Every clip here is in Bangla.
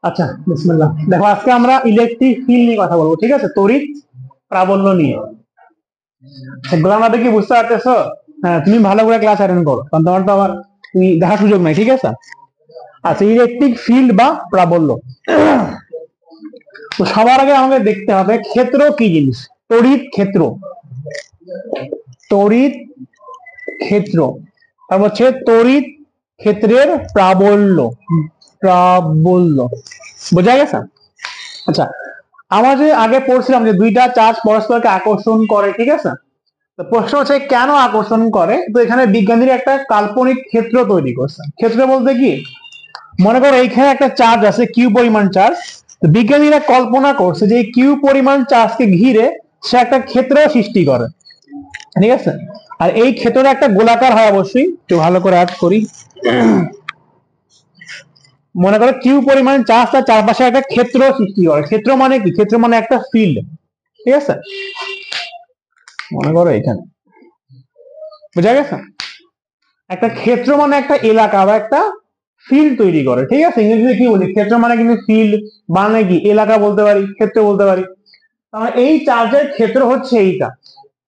আচ্ছা বিসমিল্লাহ। দেখো আজকে আমরা ইলেকট্রিক ফিল্ড নিয়ে কথা বলবো, ঠিক আছে, তড়িৎ প্রাবল্য নিয়ে। সেগুলো আমাদের কি বুঝতে পারতেছো? হ্যাঁ, তুমি ভালো করে ক্লাস অ্যাটেন্ড করো, কারণ তোমার তো আবার তুমি দেখার সুযোগ নাই, ঠিক আছে। আচ্ছা, ইলেকট্রিক ফিল্ড বা প্রাবল্য। তো সবার আগে আমাকে দেখতে হবে ক্ষেত্র কি জিনিস। তড়িৎ ক্ষেত্র, তড়িৎ ক্ষেত্র, তারপর হচ্ছে তড়িৎ ক্ষেত্রের প্রাবল্য। প্রাবল্য বোঝা গেছে? আচ্ছা, আমরা যে আগে পড়ছিলাম যে দুইটা চার্জ পরস্পরকে আকর্ষণ করে, ঠিক আছে। তো প্রশ্ন হচ্ছে কেন আকর্ষণ করে। তো এখানে বিজ্ঞানীরা একটা কাল্পনিক ক্ষেত্র তৈরি করছে। ক্ষেত্র বলতে কি, মনে করো এইখানে একটা চার্জ আছে, কিউ পরিমাণ চার্জ। তো বিজ্ঞানীরা কল্পনা করছে যে কিউ পরিমাণ চার্জকে ঘিরে সে একটা ক্ষেত্র সৃষ্টি করে, ঠিক আছে। আর এই ক্ষেত্রটা একটা গোলাকার হয় অবশ্যই। একটু ভালো করে আর্ট করি। মনে করো কিউ পরিমাণ চার্জ তার চারপাশে একটা ক্ষেত্র সৃষ্টি করে। ক্ষেত্র মানে কি? ক্ষেত্র মানে একটা ফিল্ড, ঠিক আছে। মনে করো এখানে, বুঝা গেছে? একটা ক্ষেত্র মানে একটা এলাকা বা একটা ফিল্ড তৈরি করে, ঠিক আছে। ইংরেজিতে কি বলি? ক্ষেত্র মানে কিন্তু ফিল্ড, মানে কি এলাকা বলতে পারি, ক্ষেত্র বলতে পারি। তাহলে এই চার্জের ক্ষেত্র হচ্ছে এইটা।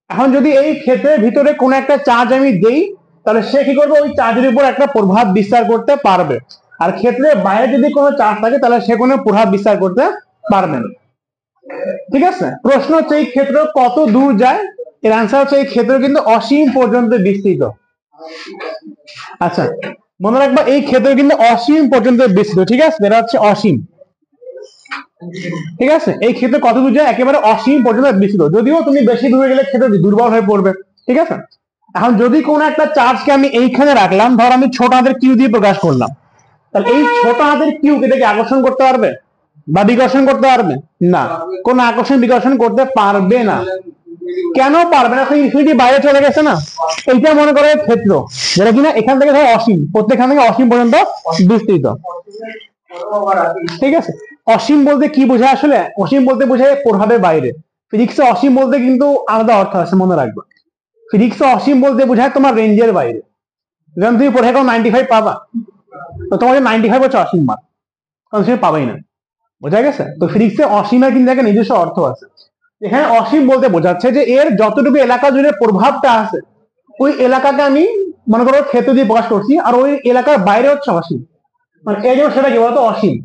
এখন যদি এই ক্ষেত্রের ভিতরে কোন একটা চার্জ আমি দেই, তাহলে সে কি করবে? ওই চার্জের উপর একটা প্রভাব বিস্তার করতে পারবে। আর ক্ষেত্রের বাইরে যদি কোনো চার্জ থাকে তাহলে সে কোনো প্রভাব বিস্তার করতে পারবে না, ঠিক আছে। প্রশ্ন হচ্ছে এই ক্ষেত্র কত দূর যায়। এর আনসার হচ্ছে এই ক্ষেত্র কিন্তু অসীম পর্যন্ত বিস্তৃত। আচ্ছা, মনে রাখবা এই ক্ষেত্র কিন্তু অসীম পর্যন্ত বিস্তৃত, ঠিক আছে। এটা হচ্ছে অসীম, ঠিক আছে। এই ক্ষেত্র কত দূর যায়? একেবারে অসীম পর্যন্ত বিস্তৃত। যদিও তুমি বেশি দূরে গেলে ক্ষেত্র দুর্বল হয়ে পড়বে, ঠিক আছে। এখন যদি কোনো একটা চার্জকে আমি এইখানে রাখলাম, ধর আমি ছোট হাতের কিউ দিয়ে প্রকাশ করলাম, তাহলে এই ছোট হাতের কিউ এটাকে আকর্ষণ করতে পারবে বা বিকর্ষণ করতে পারবে না? কোন আকর্ষণ বিকর্ষণ করতে পারবে না। কেন পারবে না? ইনফিনিটি বাইরে চলে গেছে না। এইটা মনে করো ক্ষেত্র, যেটা কিনা এখান থেকে ধর অসীম, প্রত্যেকখান থেকে অসীম পর্যন্ত বিস্তৃত, ঠিক আছে। অসীম বলতে কি বোঝায় আসলে? অসীম বলতে বোঝায় প্রভাবের বাইরে। ফিজিক্সে অসীম বলতে কিন্তু আলাদা অর্থ আছে, মনে রাখবে। ফিজিক্সে অসীম বলতে বোঝায় তোমার রেঞ্জের বাইরে। যেমন তুমি পড়ে 95 পাবা, তো তোমার 95 হচ্ছে অসীম মান, কারণ সে পাবেই না, বোঝা গেছে? তো ফিজিক্সে অসীমের কিন্তু একটা নিজস্ব অর্থ আছে। এখানে অসীম বলতে বোঝাচ্ছে যে এর যতটুকু এলাকা জুড়ে প্রভাবটা আছে, ওই এলাকাকে আমি মনে করো ক্ষেত্র দিয়ে প্রকাশ করছি, আর ওই এলাকার বাইরে হচ্ছে অসীম। মানে এই জন্য সেটা কি বলতো? অসীম।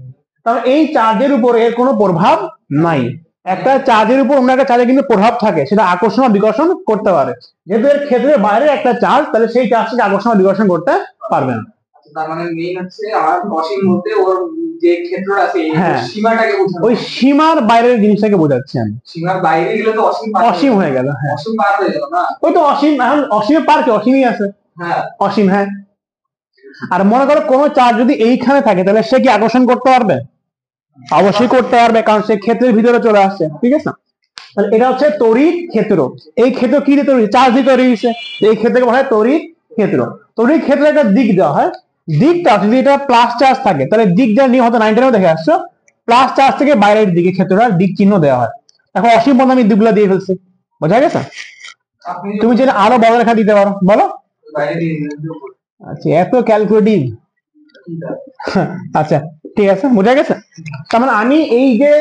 কারণ এই চার্জের উপরে এর কোনো প্রভাব নাই। একটা চার্জের উপর অন্য একটা চার্জের কিন্তু প্রভাব থাকে, সেটা আকর্ষণ বা বিকর্ষণ করতে পারে। যেহেতু এর ক্ষেত্রের বাইরে একটা চার্জ, তাহলে সেই চার্জটাকে আকর্ষণ বা বিকর্ষণ করতে পারবে না। তার মানে মেইন হচ্ছে আমার অসীম বলতে ওর যে ক্ষেত্রটা আছে, হ্যাঁ, সীমাটাকে বোঝানো। ওই সীমার বাইরের জিনিসটাকে বোঝাচ্ছি আমি। সীমার বাইরে গেলে তো অসীম অসীম হয়ে গেল। হ্যাঁ, অসীম পার হয়ে গেল না? ওই তো অসীম। এখন অসীমের পার কি? অসীমই আছে। হ্যাঁ, অসীম। হ্যাঁ। আর মনে করো কোন চার্জ যদি এইখানে থাকে, তাহলে সে কি আকর্ষণ করতে পারবে? অবশ্যই করতে পারবে, কারণ সে ক্ষেত্রের ভিতরে চলে আসছে, ঠিক আছে। তাহলে এটা হচ্ছে তড়িৎ ক্ষেত্র। এই ক্ষেত্র কি দিয়ে তৈরি? চার্জ দিয়ে তৈরি হয়েছে। এই ক্ষেত্রকে বলা হয় তড়িৎ ক্ষেত্র। তড়িৎ ক্ষেত্রে একটা দিক দেওয়া হয়। দিকটা যদি এটা প্লাস চার্জ থাকে, তাহলে দিক দেওয়ার নিয়ম হয়তো 9 দেখে আসছো, প্লাস চার্জ থেকে বাইরের দিকে ক্ষেত্রটার দিক চিহ্ন দেওয়া হয়। এখন অসীম পর্যন্ত আমি দিকগুলো দিয়ে ফেলছি, বোঝা গেছে? তুমি যেটা আরো বড় রেখা দিতে পারো, বলো। আচ্ছা, এত ক্যালকুলেটিভ। আচ্ছা, ঠিক আছে, বোঝা গেছে। তার মানে আমি এই যে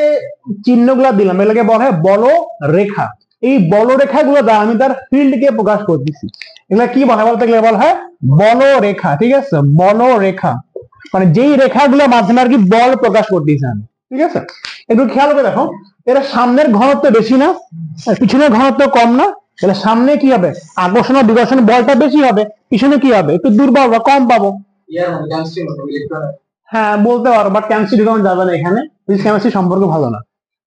চিহ্নগুলো দিলাম, এগুলোকে বলা হয় বল রেখা। এই বল রেখাগুলো দ্বারা আমি তার ফিল্ডকে প্রকাশ করতেছি। এগুলা কি বলা হয় বলতে গেলে বলা হয় বল রেখা, ঠিক আছে। বল রেখা মানে যেই রেখাগুলোর মাধ্যমে আর কি বল প্রকাশ করতেছি আমি, ঠিক আছে। একটু খেয়াল করে দেখো, এর সামনের ঘনত্ব বেশি না, পিছনের ঘনত্ব কম না? তাহলে সামনে কি হবে? আকর্ষণ ও বিকর্ষণ বলটা বেশি হবে, পিছনে কি হবে? একটু দুর্বল বা কম পাবো। হ্যাঁ, বলতে পারো, বাট কেমিস্ট্রি ঢুকানো যাবে না এখানে, কেমিস্ট্রি সম্পর্ক ভালো না,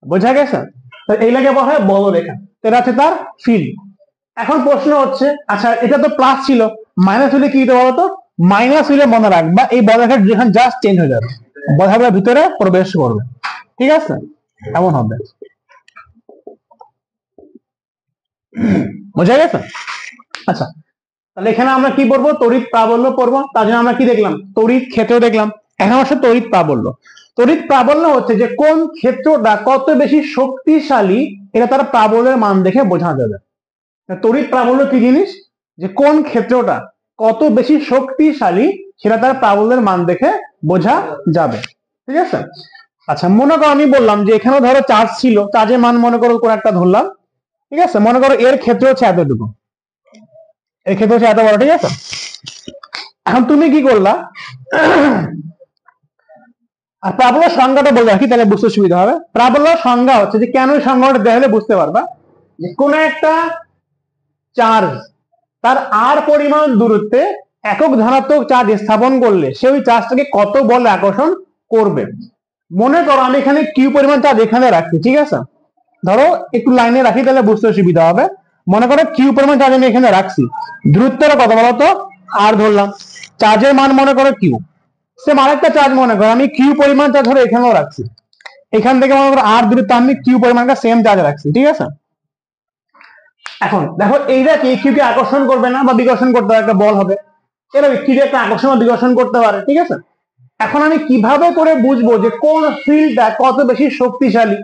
বোঝা গেছে? তো এইটাকে বলা হয় বল রেখা। এটা হচ্ছে তার ফিল্ড। এখন প্রশ্ন হচ্ছে, আচ্ছা এটা তো প্লাস ছিল, মাইনাস হলে কি হতে বলতো? মাইনাস হলে মনে রাখবা এই বল রেখা যেখানে জাস্ট চেঞ্জ হয়ে যাবে, বল রেখার ভিতরে প্রবেশ করবে, ঠিক আছে। এমন হবে, বোঝা গেছে? আচ্ছা, তাহলে এখানে আমরা কি পড়বো? তড়িৎ প্রাবল্য পড়বো। তার জন্য আমরা কি দেখলাম? তড়িৎ ক্ষেত্র দেখলাম। এখন হচ্ছে তড়িৎ প্রাবল্য। তড়িৎ প্রাবল্য হচ্ছে যে কোন ক্ষেত্রটা কত বেশি শক্তিশালী, এটা তার প্রাবল্যের মান দেখে বোঝা যাবে। তড়িৎ প্রাবল্য কি জিনিস? যে কোন ক্ষেত্রটা কত বেশি শক্তিশালী সেটা তার প্রাবল্যের মান দেখে বোঝা যাবে। ঠিক আছে, আচ্ছা মনে করো আমি বললাম যে এখানে ধরো চার্জ ছিল, চার্জের মান মনে করো কোন একটা ধরলাম, ঠিক আছে, মনে করো এর ক্ষেত্র হচ্ছে এতটুকু, এর ক্ষেত্র হচ্ছে এত বড়, ঠিক আছে। এখন তুমি কি করলা, আর প্রাবল্যের সংজ্ঞাটা বলে রাখি তাহলে বুঝতে সুবিধা হবে। প্রাবল্যের সংজ্ঞা হচ্ছে যে, কেন এই সংজ্ঞাটা দেখলে বুঝতে পারবা যে কোন একটা চার্জ তার আর পরিমাণ দূরত্বে একক ধনাত্মক চার্জ স্থাপন করলে সে ওই চার্জটাকে কত বলে আকর্ষণ করবে। মনে করো আমি এখানে কিউ পরিমাণ চার্জ এখানে রাখছি, ঠিক আছে, ধরো একটু লাইনে রাখি তাহলে বুঝতে সুবিধা হবে। মনে করো কিউ পরিমাণ চার্জ আমি এখানে রাখছি, দূরত্বটা কত বলতো আর ধরলাম, চার্জের মান মনে করো কিউ, সেম আরেকটা চার্জ মনে করো আমি কিউ পরিমাণ চার্জ ধরে এখানেও রাখছি, এখান থেকে মনে করো আর দূরত্ব আমি কিউ পরিমাণটা সেম চার্জ রাখছি, ঠিক আছে। এখন দেখো এইটা কি কিউকে আকর্ষণ করবে না বা বিকর্ষণ করতে পারে, একটা বল হবে, এটা কিউকে একটা আকর্ষণ বা বিকর্ষণ করতে পারে, ঠিক আছে। এখন আমি কিভাবে করে বুঝবো যে কোন ফিল্ডটা কত বেশি শক্তিশালী?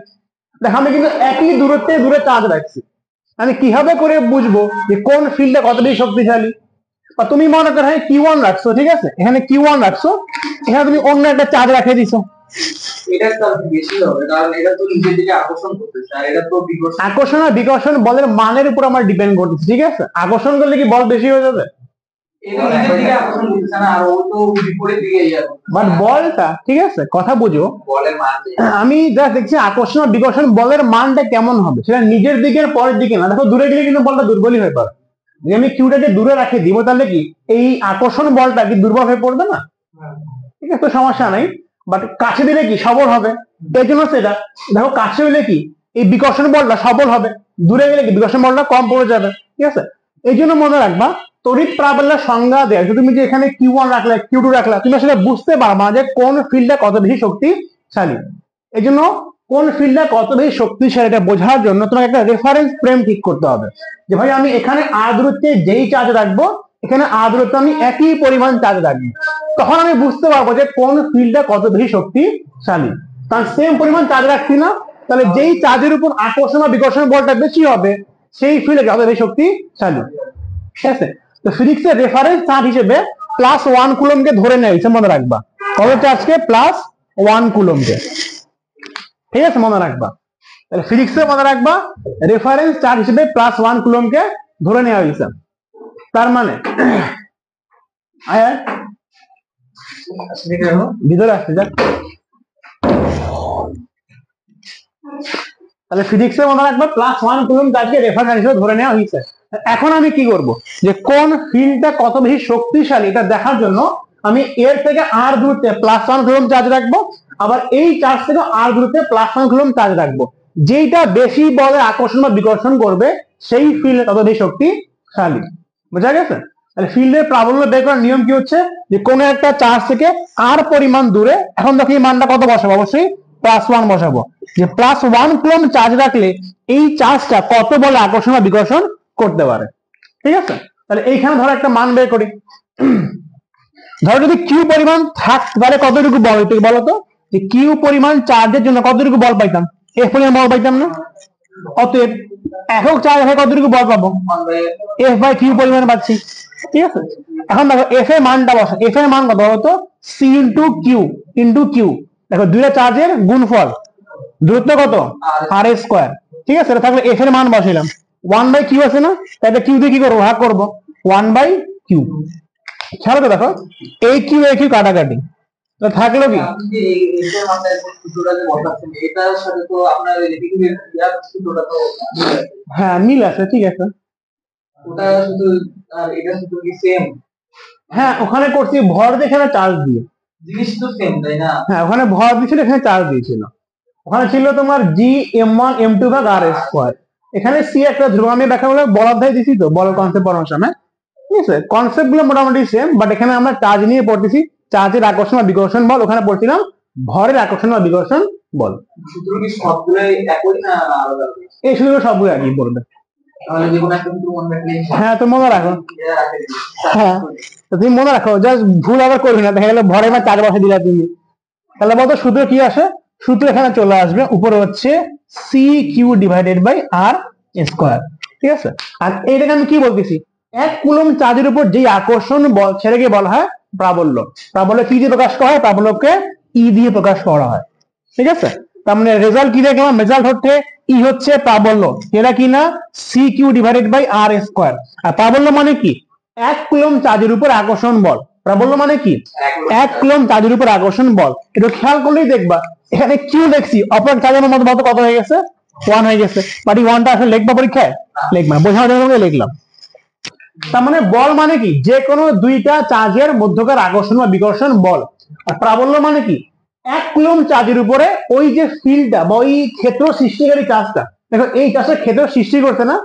দেখো আমি কিন্তু একই দূরত্বে দূরে চার্জ রাখছি, আমি কিভাবে করে বুঝবো যে কোন ফিল্ডটা কত বেশি শক্তিশালী? বা তুমি মনে করো কিউ ওয়ান রাখছো, ঠিক আছে, এখানে কিউ ওয়ান রাখছো, এখানে তুমি অন্য একটা চার্জ রেখে দিছো, এটা তো বেশি হবে কারণ এটা তো নিজের দিকে আকর্ষণ করতেছে, আর এটা তো বিকর্ষণ। আকর্ষণ আর বিকর্ষণ বলের মানের উপর আমার ডিপেন্ড করতেছে, ঠিক আছে। আকর্ষণ করলে কি বল বেশি হয়ে যাবে? এটা নিজের দিকে আকর্ষণ করতেছে না, আর ও তো বিপরীত দিকে যাবে। বাট বলটা, ঠিক আছে, কথা বুঝো, বলের মান আমি যা দেখছি আকর্ষণ আর বিকর্ষণ বলের মানটা কেমন হবে সেটা নিজের দিকের পরের দিকে না। দেখো দূরে গেলে কিন্তু বলটা দুর্বলই হয়ে পড়ে, যে আমি কিউটাকে দূরে রাখে দিব তাহলে কি এই আকর্ষণ বলটা কি দুর্বল হয়ে পড়বে না? ঠিক আছে, তো সমস্যা নাই। বাট কাছে দিলে কি সবল হবে, এই জন্য সেটা দেখো কাছে হলে কি এই বিকর্ষণ বলটা সবল হবে, দূরে গেলে কি বিকর্ষণ বলটা কম পড়ে যাবে, ঠিক আছে। এই জন্য মনে রাখবা তড়িৎ প্রাবল্যের সংজ্ঞা দেয় তুমি যে এখানে কিউ ওয়ান রাখলে কিউ টু রাখলা, তুমি আসলে বুঝতে পারবা যে কোন ফিল্ডটা কত বেশি শক্তিশালী। এই জন্য কোন ফিল্ডটা কত বেশি শক্তিশালী এটা বোঝার জন্য তোমাকে একটা রেফারেন্স ফ্রেম ঠিক করতে হবে, যে ভাই আমি এখানে আর দূরত্বে যেই চার্জ রাখবো এখানে আর দূরত্বে আমি একই পরিমাণ চার্জ রাখবো, তখন আমি বুঝতে পারবো যে কোন ফিল্ডটা কত বেশি শক্তিশালী। কারণ সেম পরিমাণ চার্জ রাখছি না, তাহলে যেই চার্জের উপর আকর্ষণ বা বিকর্ষণ বলটা বেশি হবে সেই ফিল্ড কত বেশি শক্তিশালী, ঠিক আছে। তো ফিজিক্সের রেফারেন্স চার্জ হিসেবে +1 কুলম্বকে ধরে নেওয়া হয়েছে, মনে রাখবা কত চার্জকে +1 কুলম্বকে, ঠিক আছে, মনে রাখবা। তাহলে ফিজিক্সে মনে রাখবা রেফারেন্স চার্জ হিসেবে +1 কুলম্বকে ধরে নেওয়া হয়েছে। তার মানে ভিতরে আসছে যাক, তাহলে ফিজিক্সে মনে রাখবা +1 কুলম্ব চার্জকে রেফারেন্স হিসেবে ধরে নেওয়া হয়েছে। এখন আমি কি করব যে কোন ফিল্ডটা কত বেশি শক্তিশালী এটা দেখার জন্য আমি এর থেকে আর দূরত্বে +1 কুলম্ব চার্জ রাখবো, আবার এই চার্জ থেকে আর দূরত্বে +1 কুলম্ব চার্জ রাখবো, যেইটা বেশি বলে আকর্ষণ বা বিকর্ষণ করবে সেই ফিল্ড তত বেশি শক্তিশালী। বোঝা গেছে? তাহলে ফিল্ডের প্রাবল্য বের করার নিয়ম কি হচ্ছে যে কোন একটা চার্জ থেকে আর পরিমাণ দূরে, এখন দেখো এই মানটা কত বসাবো, অবশ্যই +1 বসাবো, যে +1 কুলম্ব চার্জ রাখলে এই চার্জটা কত বলে আকর্ষণ বা বিকর্ষণ করতে পারে, ঠিক আছে। তাহলে এইখানে ধরো একটা মান বের করি, ধরো যদি কিউ পরিমাণ থাকতে তাহলে কতটুকু বল হইতো বলতো, যে কিউ পরিমাণ চার্জের জন্য কতটুকু বল পাইতাম, এফ পরিমাণ বল পাইতাম না, অতএব একক চার্জ হয় কতটুকু বল পাবো, এফ বাই কিউ পরিমাণ পাচ্ছি, ঠিক আছে। এখন দেখো এফ এর মানটা বসা, এফ এর মান কত বলতো, সি ইন্টু কিউ, দেখো দুইটা চার্জের গুণফল, দূরত্ব কত আর স্কোয়ার, ঠিক আছে। থাকলে এফ এর মান বসাইলাম, 1/কিউ আছে না, তাহলে কিউ দিয়ে কি করবো ভাগ করবো, 1/কিউ, খেয়াল করে দেখো এই কিউ কাটাকাটি, থাকলো কি, হ্যাঁ মিল আছে, ঠিক আছে, হ্যাঁ ওখানে করছি ভর দিয়ে এখানে চার্জ দিয়ে, জিনিস তো সেম তাই না? হ্যাঁ ওখানে ভর দিয়েছিল এখানে চার্জ দিয়েছিল, ওখানে ছিল তোমার G m1 m2 ভাগ r স্কোয়ার, এখানে সি একটা ধ্রুবক, আমি ব্যাখ্যা বলে বল অধ্যায় দিছি তো, বল কনসেপ্ট পড়ানোর সময়, ঠিক আছে, কনসেপ্ট গুলো মোটামুটি সেম, বাট এখানে আমরা চার্জ নিয়ে পড়তেছি, চার্জের আকর্ষণ বা বিকর্ষণ বল, ওখানে পড়ছিলাম ভরের আকর্ষণ বা বিকর্ষণ বল। সূত্র কি সবগুলোই একই না আলাদা? এই সূত্র সবগুলো একই পড়বে, তাহলে যে কোনো একটা সূত্র মনে রাখলে হ্যাঁ তো মনে রাখো, হ্যাঁ তুমি মনে রাখো, জাস্ট ভুল আবার করবি না, দেখা গেলে ভরে বা চার বসে দিলা তুমি, তাহলে বলতো সূত্র কি আসে, সূত্র এখানে চলে আসবে, উপরে হচ্ছে CQ/R স্কোয়ার, ঠিক আছে। আর এইটাকে আমি কি বলতেছি, 1 কুলম্ব চার্জের উপর যে আকর্ষণ বল সেটাকে বলা হয় প্রাবল্য। প্রাবল্য কি দিয়ে প্রকাশ করা হয়? প্রাবল্যকে ই দিয়ে প্রকাশ করা হয়। ঠিক আছে, তার মানে রেজাল্ট কি দেখলাম? রেজাল্ট হচ্ছে ই হচ্ছে প্রাবল্য, এটা কি না C Q divided by R square. আর প্রাবল্য মানে কি? 1 কুলম্ব চার্জের উপর আকর্ষণ বল। প্রাবল্য মানে কি? 1 কুলম্ব চার্জের উপর আকর্ষণ বল। এটা খেয়াল করলেই দেখবা এখানে কিউ দেখছি, অপর চার্জের মধ্যে কত হয়ে গেছে? 1 হয়ে গেছে। বাট এই 1টা আসলে লিখবা পরীক্ষায়? লিখবা, বোঝানোর জন্য লিখলাম। তার মানে বল মানে কি? যে কোনো দুইটা চার্জের মধ্যকার আকর্ষণ বা বিকর্ষণ বল। আর প্রাবল্য মানে কি? 1 কুলম্ব চার্জের উপরে ওই যে ফিল্ডটা বা ওই ক্ষেত্র সৃষ্টিকারী চার্জটা, দেখো এই চার্জটা ক্ষেত্র সৃষ্টি করছে না,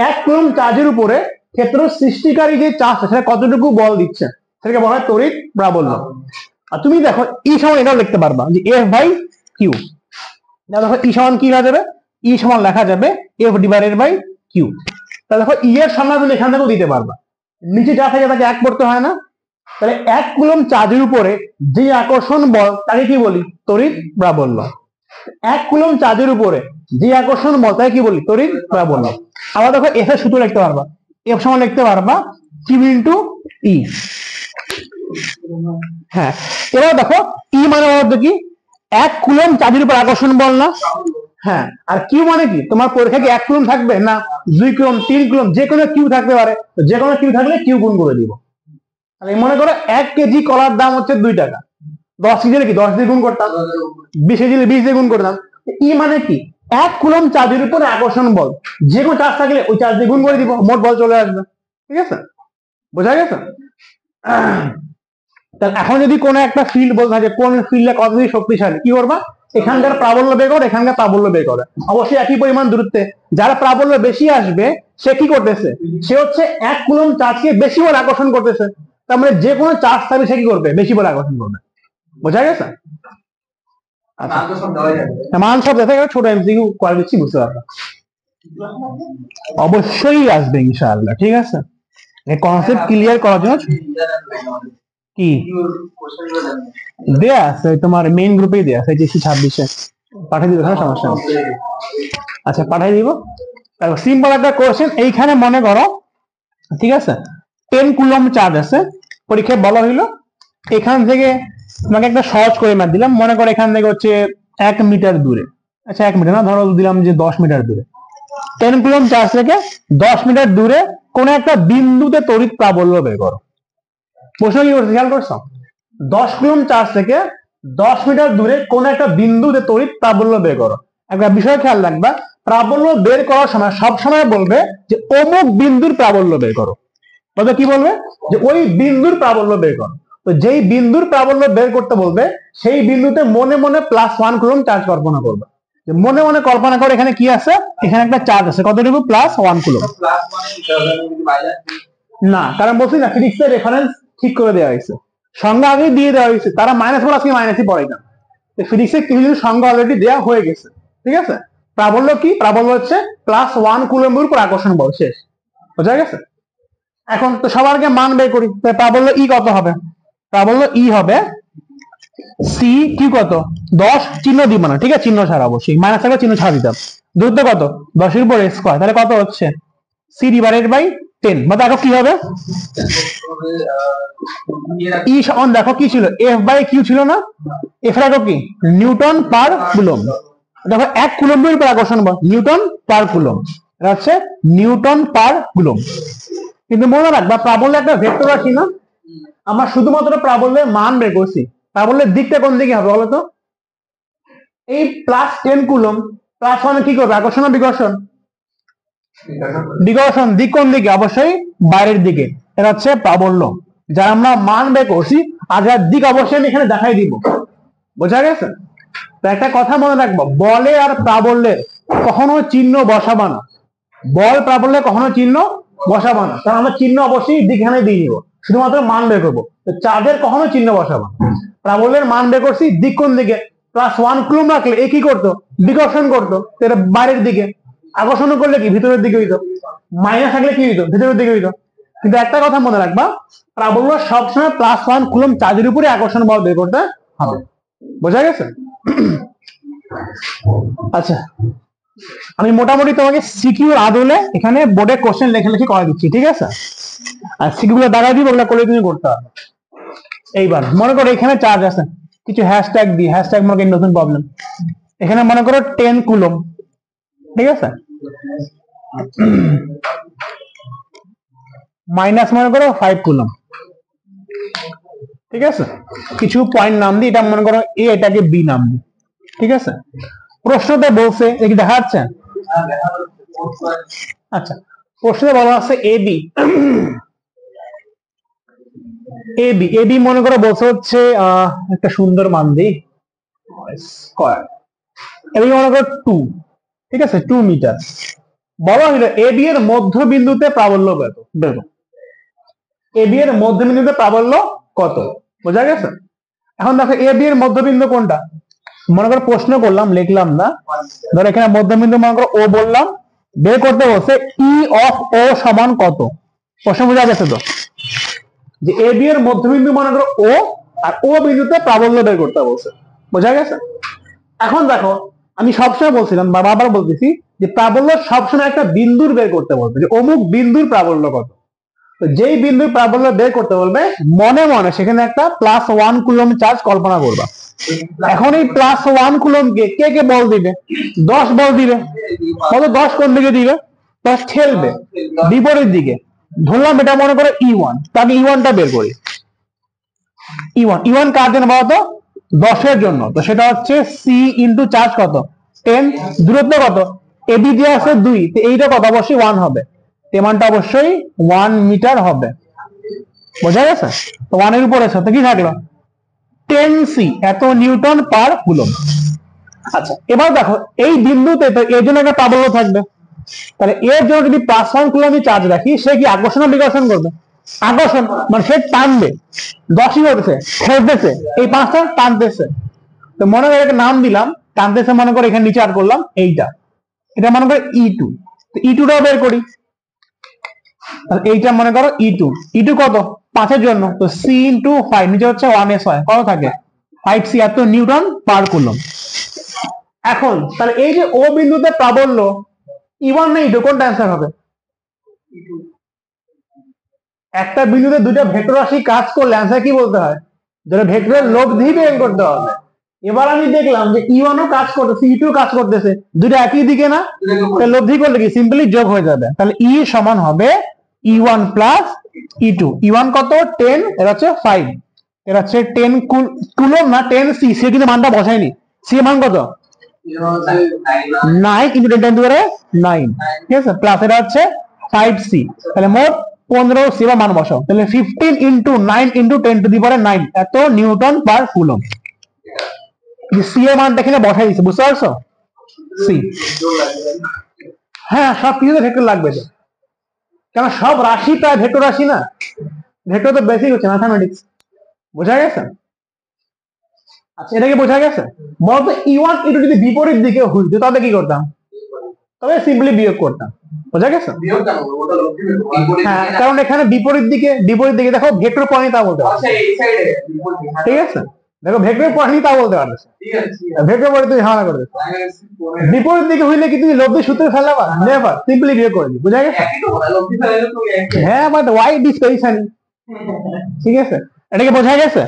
1 কুলম্ব চার্জের উপরে ক্ষেত্র সৃষ্টিকারী যে চার্জটা সেটা কতটুকু বল দিচ্ছে সেটাকে বলা হয় তড়িৎ প্রাবল্য। আর তুমি দেখো ই সমান এটাও লিখতে পারবা যে এফ বাই কিউ। দেখো ই সমান কি লেখা যাবে? ই সমান লেখা যাবে এফ ডিভাইডেড বাই কিউ। তাহলে দেখো ই এর সমান তুমি এখান থেকেও দিতে পারবা, নিচে যা থাকে তাকে এক করতে হয় না। তাহলে 1 কুলম্ব চার্জের উপরে যে আকর্ষণ বল তাকে কি বলি? তড়িৎ প্রাবল্য। 1 কুলম্ব চার্জের উপরে যে আকর্ষণ বল তাকে কি বলি? তড়িৎ প্রাবল্য। আবার দেখো এফ এর সূত্র লিখতে পারবা, এফ সমান লিখতে পারবা কিউ ইন্টু ই। হ্যাঁ, এবার দেখো ই মানে বলতে কি? 1 কুলম্ব চার্জের উপর আকর্ষণ বল না? হ্যাঁ, আর কিউ মানে কি? তোমার পরীক্ষা কি 1 কুলম্ব থাকবে না? 2 কুলম্ব, 3 কুলম্ব, যে কোনো কিউ থাকতে পারে। যে কোনো কিউ থাকলে কিউ গুণ করে দিব। তাহলে মনে করো 1 কেজি কলার দাম হচ্ছে 2 টাকা, 10 কেজি কি 10 দিয়ে গুণ করতাম, 20 কেজি 20 দিয়ে গুণ করতাম। ই মানে কি? 1 কুলম্ব চার্জের উপরে আকর্ষণ বল, যে কোনো চার্জ থাকলে ওই চার্জ দিয়ে গুণ করে দিব, মোট বল চলে আসবে। ঠিক আছে, বোঝা গেছে? তাহলে এখন যদি কোনো একটা ফিল্ড বলতে থাকে কোন ফিল্ডে কত বেশি শক্তিশালী, কি করবা? এখানকার প্রাবল্য বের করো, এখানকার প্রাবল্য বের করো, অবশ্যই একই পরিমাণ দূরত্বে। যারা প্রাবল্য বেশি আসবে সে কি করতেছে? সে হচ্ছে 1 কুলম্ব চার্জকে বেশি বল আকর্ষণ করতেছে। তার মানে যে কোনো চার্জ থাকবে সে কি করবে? বেশি বল আকর্ষণ করবে। বোঝা গেছে? মান সব দেখা গেছে, ছোট এমসিকিউ করে দিচ্ছি, বুঝতে পারবে। অবশ্যই আসবে ইনশাআল্লাহ। ঠিক আছে, এই কনসেপ্ট ক্লিয়ার করার জন্য কি দেয়া আছে তোমার মেইন গ্রুপেই দেয়া আছে, জিসি 26-এ পাঠিয়ে দিবে, কোনো সমস্যা নেই। আচ্ছা, পাঠিয়ে দিব। তারপর সিম্পল একটা কোশ্চেন এইখানে মনে করো, ঠিক আছে, 10 কুলম্ব চার্জ আছে, পরীক্ষায় বলা হইলো এখান থেকে তোমাকে একটা সহজ করে ম্যাথ দিলাম, মনে করো এখান থেকে হচ্ছে 1 মিটার দূরে, আচ্ছা 1 মিটার না, ধরো দিলাম যে 10 মিটার দূরে, 10 কুলম্ব চার্জ থেকে 10 মিটার দূরে কোন একটা বিন্দুতে তড়িৎ প্রাবল্য বের করো। প্রশ্ন কি করছে খেয়াল করছো? 10 কুলম্ব চার্জ থেকে 10 মিটার দূরে কোন একটা বিন্দুতে তড়িৎ প্রাবল্য বের করো। একটা বিষয় খেয়াল রাখবা, প্রাবল্য বের করার সময় সব সময় বলবে যে অমুক বিন্দুর প্রাবল্য বের করো। তবে কি বলবে? যে ওই বিন্দুর প্রাবল্য বের করো। তো যেই বিন্দুর প্রাবল্য বের করতে বলবে সেই বিন্দুতে মনে মনে +1 কুলম্ব চার্জ কল্পনা করবে। মনে মনে কল্পনা করে এখানে কি আছে? এখানে একটা চার্জ আছে, কতটুকু? +1 কুলম্ব। না, কারণ বলছি না ফিজিক্সের রেফারেন্স ঠিক করে দেওয়া হয়েছে, সংজ্ঞা আগেই দিয়ে দেওয়া হয়েছে, তারা মাইনাস প্লাস কি মাইনাসই পড়াই না, ফিজিক্সের কিছু কিছু সংজ্ঞা অলরেডি দেওয়া হয়ে গেছে। ঠিক আছে, প্রাবল্য কি? প্রাবল্য হচ্ছে +1 কুলম্বের উপর আকর্ষণ বল, শেষ। বোঝা গেছে? এখন তো সবার আগে মান বের করি, প্রাবল্য ই কত হবে? প্রাবল্য ই হবে সি কিউ কত? 10, চিহ্ন দিব না, ঠিক আছে, চিহ্ন ছাড়া, অবশ্যই মাইনাস থাকলে চিহ্ন ছাড়া দিতাম। দূরত্ব কত? 10 এর উপর স্কয়ার, তাহলে কত হচ্ছে? C divided by 10। বা দেখো কি হবে, ই সমান দেখো কি ছিল? এফ বাই কিউ ছিল না? এফ এর কি? নিউটন পার কুলম্ব। দেখো 1 কুলম্বের উপর আকর্ষণ বল নিউটন পার কুলম্ব, এটা হচ্ছে নিউটন পার কুলম্ব। কিন্তু মনে রাখবা প্রাবল্য একটা ভেক্টর রাশি না, আমরা শুধুমাত্র প্রাবল্যের মান বের করছি, প্রাবল্যের দিকটা কোন দিকে হবে বলতো? এই +10 কুলম্ব +1 কি করবে? আকর্ষণ না বিকর্ষণ? বিকর্ষণ। দিক কোন দিকে? অবশ্যই বাইরের দিকে, এটা হচ্ছে প্রাবল্য। যার আমরা মান বের করছি আর যার দিক অবশ্যই আমি এখানে দেখাই দিব। বোঝা গেছে? তো একটা কথা মনে রাখবো, বলে আর প্রাবল্যের কখনো চিহ্ন বসাবা না। বল প্রাবল্যে কখনো চিহ্ন বসাবা না, কারণ আমরা চিহ্ন অবশ্যই দিক এখানে দিয়ে নিব, শুধুমাত্র মান বের করবো। চার্জের কখনো চিহ্ন বসাবা। প্রাবল্যের মান বের করছি, দিক কোন দিকে? +1 কুলম্ব রাখলে এ কি করতো? বিকর্ষণ করতো, এটা বাইরের দিকে। আকর্ষণ করলে কি? ভিতরের দিকে হইতো। মাইনাস থাকলে কি হইতো? ভিতরের দিকে হইতো। কিন্তু একটা কথা মনে রাখবা, প্রাবল্য সবসময় +1 কুলম্ব চার্জের উপরে আকর্ষণ বল বের করতে হবে। বোঝা গেছে? আচ্ছা, আমি মোটামুটি তোমাকে সিকিউর আদলে এখানে বোর্ডে কোশ্চেন লেখে লেখে করে দিচ্ছি, ঠিক আছে? আর সিকিউ গুলো দাঁড়াই দিব, ওগুলো করে তুমি করতে হবে। এইবার মনে করো এখানে চার্জ আছে, কিছু হ্যাশট্যাগ দিই, হ্যাশট্যাগ মনে করি নতুন প্রবলেম। এখানে মনে করো 10 কুলম, ঠিক আছে? মাইনাস মনে করো 5 কুলম, ঠিক আছে? কিছু পয়েন্ট নাম দিই, এটা মনে করো এ, এটাকে বি নাম দিই, ঠিক আছে? প্রশ্নতে বলছে, এটা কি দেখা যাচ্ছে? আচ্ছা, প্রশ্নে বলা আছে A B, A B, A B মনে করো বলছে হচ্ছে একটা সুন্দর মান দিই, স্কয়ার, এবি মনে করো 2, ঠিক আছে? 2 মিটার। বলা হলো এ বি এর মধ্যবিন্দুতে প্রাবল্য কত, বেরো। এ বি এর মধ্যবিন্দুতে প্রাবল্য কত, বোঝা গেছে? এখন দেখো এ বি এর মধ্যবিন্দু কোনটা, মনে করো প্রশ্ন করলাম, লিখলাম না, ধরো এখানে মধ্যবিন্দু মনে করো ও বললাম, বের করতে বলছে ই অফ ও সমান কত। প্রশ্ন বোঝা গেছে তো, যে এ বি এর মধ্যবিন্দু মনে করো ও, আর ও বিন্দুতে প্রাবল্য বের করতে বলছে, বোঝা গেছে? এখন দেখো আমি সবসময় বলছিলাম বা বারবার বলতেছি যে প্রাবল্য সবসময় একটা বিন্দুর বের করতে বলবে, যে অমুক বিন্দুর প্রাবল্য কত। তো যেই বিন্দুর প্রাবল্য বের করতে বলবে, মনে মনে সেখানে একটা +1 কুলম চার্জ কল্পনা করবা। এখন এই +1 কুলমকে কে কে বল দিবে? 10 বল দিবে। কত? 10 কোন দিকে দিবে? 10 ঠেলবে বিপরীত দিকে। ধরলাম এটা মনে করো E1, তাহলে E1 টা বের করি। E1 কার জন্য বলতো? 10 এর জন্য। তো সেটা হচ্ছে সি ইন্টু চার্জ কত? 10। দূরত্ব কত? এবি দিয়ে আছে 2, তো এইটা কত? অবশ্যই 1 হবে, মানটা অবশ্যই 1 মিটার হবে, বোঝা গেছে? তো 1 এর উপরে আছে, তো কি থাকলো? 10 সি, এত নিউটন পার কুলম। আচ্ছা, এবার দেখো এই বিন্দুতে তো এর জন্য একটা প্রাবল্য থাকবে, তাহলে এর জন্য যদি +1 কুলম চার্জ রাখি, সে কি আকর্ষণ না বিকর্ষণ করবে? আকর্ষণ, মানে সে টানবে, 10ই করতেছে, খেলতেছে, এই 5টা টানতেছে। তো মনে করে একটা নাম দিলাম, টানতেছে মনে করে এখানে নিচে আর করলাম এইটা, এটা মনে করে E2। তো E2টাও বের করি, তাহলে এইটা মনে করো E2, E2 কত? 5 এর জন্য, তো সি ইন্টু 5, নিচে হচ্ছে 1s হয়, কত থাকে? 5c, এত নিউটন পার কুলম। এখন তাহলে এই যে ও বিন্দুতে প্রাবল্য E1 না E2, কোনটা অ্যান্সার হবে? একটা বিন্দুতে দুইটা ভেক্টর রাশি কাজ করলে অ্যান্সার কি বলতে হয়? যেটা ভেক্টরের লব্ধি বের করতে হবে। এবার আমি দেখলাম যে E1 ও কাজ করতেছে, E2 কাজ করতেছে, দুটো একই দিকে না, লব্ধি করলে কি সিম্পলি যোগ হয়ে যাবে। তাহলে E সমান হবে E1 প্লাস E2। E1 কত? 10, এর হচ্ছে 5, এর হচ্ছে 10 কুলম না 10 সি, সে কিন্তু মানটা বসায়নি, সি এর মান কত? 9 ইন্টু 10 টু পাওয়ার 9, ঠিক আছে? প্লাস এটা হচ্ছে 5c, তাহলে মোট 15c বা মান বসাও, তাহলে 15 ইন্টু 9 ইন্টু 10 টু দি পাওয়ার 9, এত নিউটন পার কুলম। সি এর মানটা এখানে বসাই দিচ্ছে, বুঝতে পারছো? সি, হ্যাঁ সব কিছুতে ভেক্টর লাগবে তো, কারণ সব রাশি প্রায় ভেক্টর রাশি না, ভেক্টর তো বেসিক হচ্ছে ম্যাথামেটিক্স, বোঝা গেছে? আচ্ছা, এটা কি বোঝা গেছে? বলতো E1 E2 যদি বিপরীত দিকে হইতো তবে কি করতাম? তবে সিম্পলি বিয়োগ করতাম, বোঝা গেছে? হ্যাঁ, কারণ এখানে বিপরীত দিকে দেখো ভেক্টর পয়েন্ট তা বলতে পারছে, ঠিক আছে? দেখো ভেক্টর পয়েন্ট তা বলতে পারছে, ভেক্টর পয়েন্ট তুই ঝামেলা করে দিচ্ছ। বিপরীত দিকে হইলে কি তুমি লব্ধি সূত্রে ফেলাবা? নেভার, সিম্পলি বিয়োগ করে দিই, বোঝা গেছে? হ্যাঁ, বাট ওয়াই ডিসপেরিশন, ঠিক আছে? এটাকে বোঝা গেছে?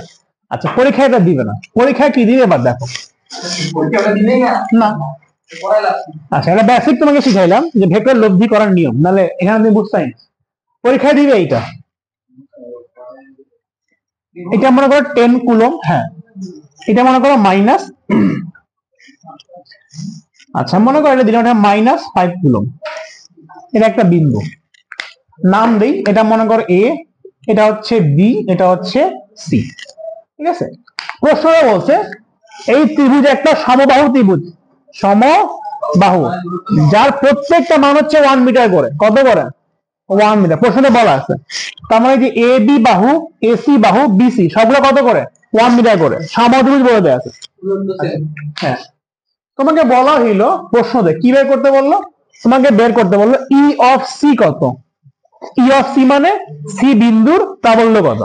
আচ্ছা, পরীক্ষায় এটা দিবে না, পরীক্ষায় কি দিবে এবার দেখো। না, আচ্ছা এটা বেসিক তোমাকে শিখাইলাম যে ভেক্টর লব্ধি করার নিয়ম, নাহলে এখানে তুমি বুঝতে না। পরীক্ষায় দিবে এইটা, এটা মনে করো 10 কুলম, হ্যাঁ এটা মনে করো মাইনাস, আচ্ছা মনে করো এটা দিলাম -5 কুলম, এটা একটা বিন্দু, নাম দেই, এটা মনে করো এ, এটা হচ্ছে বি, এটা হচ্ছে সি, ঠিক আছে? প্রশ্নটা বলছে এই ত্রিভুজ একটা সমবাহু ত্রিভুজ, সমবাহু, যার প্রত্যেকটা মান হচ্ছে 1 মিটার করে, কত করে? 1 মিটার। প্রশ্নটা বলা আছে, তার মানে যে এ বি বাহু, এসি বাহু, বিসি সবগুলো কত করে? 1 মিটার করে, সমত্রিভুজ বলে দেয়া আছে। হ্যাঁ, তোমাকে বলা হইলো প্রশ্নতে কি বের করতে বললো? তোমাকে বের করতে বললো ই অফ সি কত। ই অফ সি মানে সি বিন্দুর প্রাবল্য কত।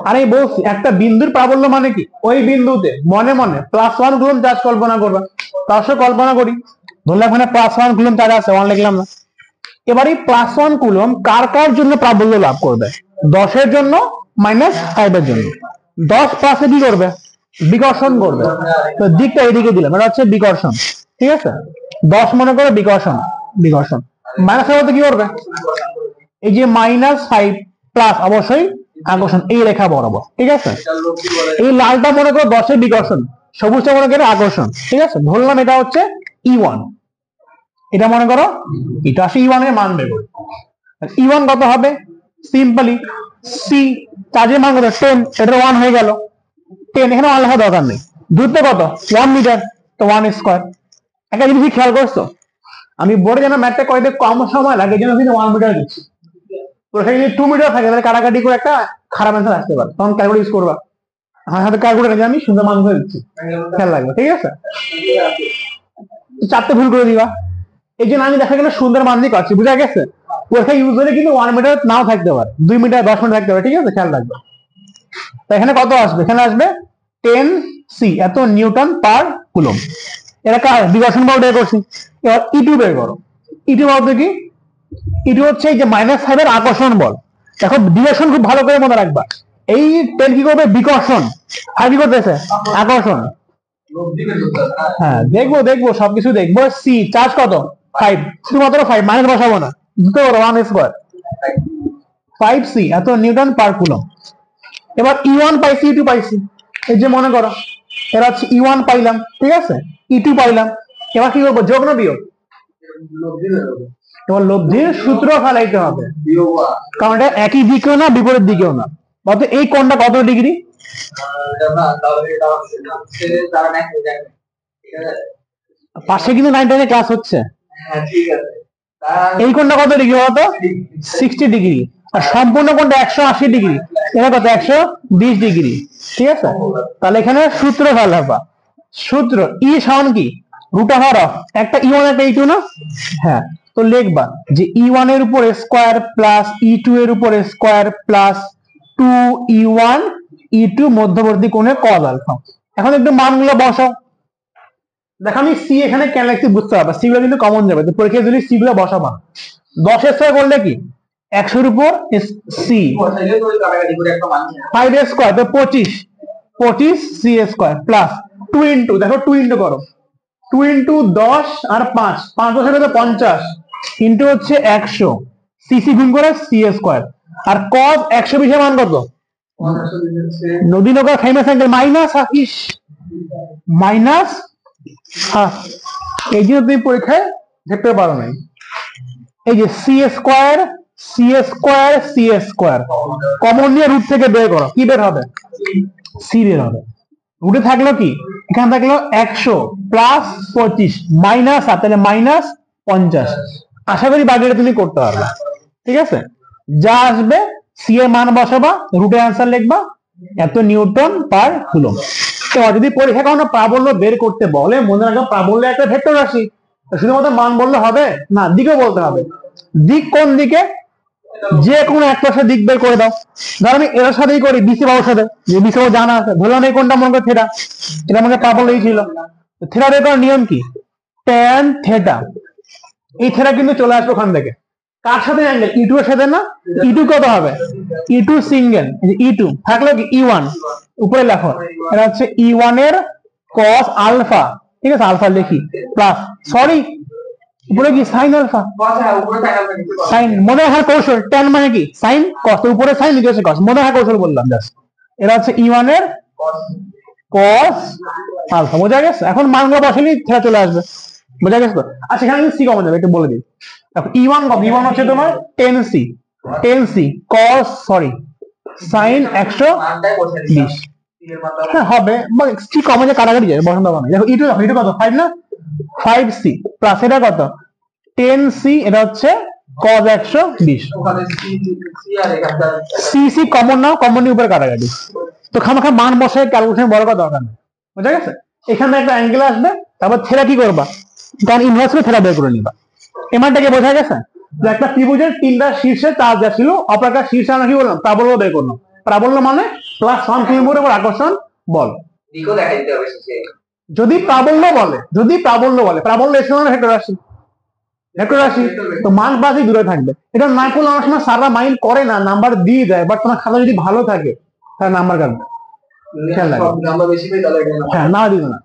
আর এই বলছি একটা বিন্দুর প্রাবল্য মানে কি, ওই বিন্দুতে মনে মনে +1 কুলম চার্জ কল্পনা করবা। তার কল্পনা করি, ধরলাম এখানে +1 কুলম চার্জ আছে, 1 লিখলাম না। এবার এই +1 কুলম কার কার জন্য প্রাবল্য লাভ করবে? 10 এর জন্য, -5 এর জন্য। 10 প্লাসে কি করবে? বিকর্ষণ করবে। তো দিকটা এদিকে দিলাম, এটা হচ্ছে বিকর্ষণ, ঠিক আছে। 10 মনে করো বিকর্ষণ, বিকর্ষণ -5 বলতে কি করবে? এই যে -5 প্লাস অবশ্যই আকর্ষণ, এই রেখা বরাবর, ঠিক আছে। এই লালটা মনে করো 10 এর বিকর্ষণ, সবুজটা মনে করো আকর্ষণ, ঠিক আছে। ধরলাম এটা হচ্ছে E1, এটা মনে করো, এটা আসে E1 এর মান বের করে। E1 কত হবে? সিম্পলি সি, চার্জের মান কত? 10, এটা 1 হয়ে গেল। 10 এখানে 1 লেখা দরকার নেই। দূরত্ব কত? 1 মিটার, তো 1 স্কয়ার। একটা জিনিস খেয়াল করছো, আমি বোর্ডে যেন ম্যাথটা করতে কম সময় লাগে, যেন কিন্তু 1 মিটার দিচ্ছি। তো এখানে যদি 2 মিটার থাকে তাহলে কাটাকাটি করে একটা খারাপ অ্যান্সার আসতে পারে, তখন ক্যালকুলেট ইউজ করবা। আমার হাতে ক্যালকুলেটর নেই, আমি সুন্দর মান করে দিচ্ছি, খেয়াল রাখবে, ঠিক আছে। 4টে ভুল করে দিবা। এই জন্য আমি দেখা গেল সুন্দর মান দিয়ে করছি, বুঝা গেছে। ওখানে ইউজ হলে কিন্তু 1 মিটার নাও থাকতে পারে, 2 মিটার 10 মিটার থাকতে পারে, ঠিক আছে, খেয়াল রাখবে। তো এখানে কত আসবে? এখানে আসবে 10 সি, এত নিউটন পার কুলম। এটা কার বিকর্ষণ বল বের করছি। এবার E2 বের করো। E2 বলতে কি? E2 হচ্ছে এই যে -5 এর আকর্ষণ বল। দেখো ডিরেকশন খুব ভালো করে মনে রাখবা। এই 10 কি করবে? বিকর্ষণ। আর কি করতেছে? আকর্ষণ। হ্যাঁ, দেখবো দেখবো, সবকিছু দেখবো। সি চার্জ কত? 5, শুধুমাত্র 5, মাইনাস বসাবো না, দুটো 1 স্কয়ার। 5 সি, এত নিউটন পার কুলম। এবার E1 পাইছি, E2 পাইছি। এই যে মনে করো এটা হচ্ছে E1 পাইলাম, ঠিক আছে, E2 পাইলাম। এবার কি করবো? যোগ না বিয়োগ? এবার লব্ধির সূত্র ফেলাইতে হবে, কারণ এটা একই দিকেও না বিপরীত দিকেও না। বলতে এই কোণটা কত ডিগ্রি? পাশে কিন্তু 9 ক্লাস হচ্ছে। এই কোণটা কত ডিগ্রি বলতো? 60 ডিগ্রি। আর সম্পূর্ণ কোণটা 180 ডিগ্রি, এটা কত? 120 ডিগ্রি, ঠিক আছে। তাহলে এখানে সূত্র ফেলাবা। সূত্র ই সমান কি? √, একটা E1 একটা E2 না? হ্যাঁ, তো লিখবা যে E1 এর উপর স্কয়ার প্লাস E2 এর উপর স্কয়ার প্লাস 2E1 E2 মধ্যবর্তী কোণে cos আলফা। এখন একটু মানগুলো বসাও। দেখো আমি সি এখানে কেন লিখছি বুঝতে পারবা, সি গুলো কিন্তু কমন যাবে, তো পরীক্ষায় যদি সি গুলো বসাবা। 10 এর স্কয়ার করলে কি? 100 এর উপর সি, 5 এর স্কয়ার তো 25 সি স্কয়ার প্লাস 2 ইনটু, দেখো 2 ইনটু করো, 2 ইনটু 10 আর 5, 5 10 এর 50 ইনটু হচ্ছে 100, সিসি গুণ করে সি স্কয়ার। আর cos 120 এর মান কত? নদী নৌকা ফেমাস অ্যাঙ্গেল মাইনাস হাফ। এই জন্য তুমি পরীক্ষায় দেখতে পারো নাই। এই যে C square C square C square common নিয়ে রুট থেকে বের করো, কি বের হবে? সি বের হবে। রুটে থাকলো কি? এখানে থাকলো 100 প্লাস 25 মাইনাস, আর তাহলে -50। আশা করি বাকিটা তুমি করতে পারবে, ঠিক আছে। যা আসবে সি এর মান বসাবা, রুটের অ্যান্সার লিখবা, এত নিউটন পার কুলম। তো যদি পরীক্ষা কোনো প্রাবল্য বের করতে বলে, মনে রাখো প্রাবল্য একটা ভেক্টর রাশি, শুধুমাত্র মান বললে হবে না, দিকও বলতে হবে। দিক কোন দিকে? যে কোনো একটা দিক বের করে দাও। ধর আমি এর সাথেই করি, বিসি বাবুর সাথে, যে বিসি বাবু জানা আছে, ধরলাম এই কোনটা মনে করো থিটা, এটা মনে প্রাবল্যই ছিল। থিটা বের করার নিয়ম কি? Tan theta. এই থিটা কিন্তু চলে আসবে ওখান থেকে, কার সাথে? অ্যাঙ্গেল E2 এর সাথে না? E2 কত হবে? E2 সিঙ্গেল, E2 থাকলো কি E1 উপরে লেখো, এটা হচ্ছে E1 এর cos আলফা, ঠিক আছে, আলফা লিখি প্লাস, সরি উপরে কি sin আলফা, sin মনে রাখার কৌশল, tan মানে কি? sin cos, উপরে sin নিচে cos, মনে রাখার কৌশল বললাম জাস্ট। এটা হচ্ছে E1 এর cos আলফা, বোঝা গেছে। এখন মানগুলো বসালেই থিটা চলে আসবে, বোঝা গেছে তো। আচ্ছা এখানে সি কমন যাবে, একটু বলে দিই। E1 কত? E1 হচ্ছে তোমার 10C cos sin 120। হ্যাঁ হবে, সি কমন যে কাটাকাটি যাবে, বসন্ত হবে। দেখো E2 কত? 5 না? 5C প্লাস এটা কত? 10C, এটা হচ্ছে cos 120। সি কমন নাও, কমন উপরে কাটাকাটি, তো খামাখা মান বসায় ক্যালকুলেশন বড় করা দরকার নেই, বুঝা গেছে। এখানে একটা অ্যাঙ্গেল আসবে, তারপর থিটা কি করবা? কারণ ইনভার্স করে থিটা বের করে নিবা। এমানটাকে বোঝা গেছে যে একটা ত্রিভুজের 3টা শীর্ষে চার্জ দেওয়া ছিল, অপর একটা শীর্ষে আমরা কি বললাম? প্রাবল্য বের করলাম। প্রাবল্য মানে +1 কিলোমিটার উপর আকর্ষণ বল। যদি প্রাবল্য বলে প্রাবল্য এসে মানে ভেক্টর রাশি তো মান বাদই দূরে থাকবে। এটা না করলে অনেক সময় সারা মাইন্ড করে না, নাম্বার দিয়ে দেয়, বাট তোমার খাতা যদি ভালো থাকে তাহলে নাম্বার কাটবে, খেয়াল রাখবে। নাম্বার বেশি পেয়ে তাহলে এটা হ্যাঁ না দিবে না,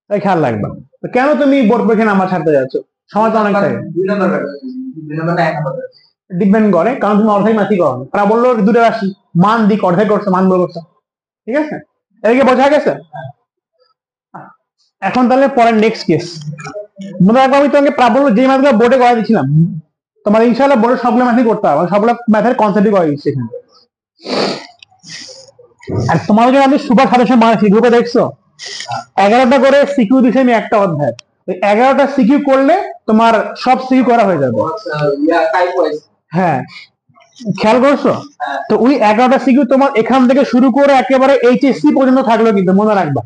তাই খেয়াল রাখবে। তো কেন তুমি বোর্ড পরীক্ষায় নাম্বার ছাড়তে যাচ্ছ? সময় তো অনেক থাকে, 2 নাম্বার কাটবে, 2 নাম্বার না 1 নাম্বার কাটবে। ডিপেন্ড করে, কারণ তুমি অর্ধেক মাসি করো, প্রাবল্য দূরে রাশি, মান দিক অর্ধেক করছো, মান বলে করছো, ঠিক আছে? এদিকে বোঝা গেছে? এখন তাহলে পরের নেক্সট কেস, মনে রাখবো আমি তোমাকে প্রাবল্য যে ম্যাথগুলো বোর্ডে করে দিচ্ছিলাম, তোমার ইনশাআল্লাহ বোর্ডে সবগুলো ম্যাথই করতে হবে, সবগুলো ম্যাথের কনসেপ্টই করে দিচ্ছি এখানে। আর তোমার যদি আমি সুপার সাজেশন বানাচ্ছি, গ্রুপে দেখছো 11টা করে সিকিউ দিছি আমি একটা অধ্যায়, ওই 11টা সিকিউ করলে তোমার সব সিকিউ করা হয়ে যাবে। Type wise. হ্যাঁ খেয়াল করছো? তো ওই 11টা সিকিউ তোমার এখান থেকে শুরু করে একেবারে এইচএসসি পর্যন্ত থাকলো, কিন্তু মনে রাখবা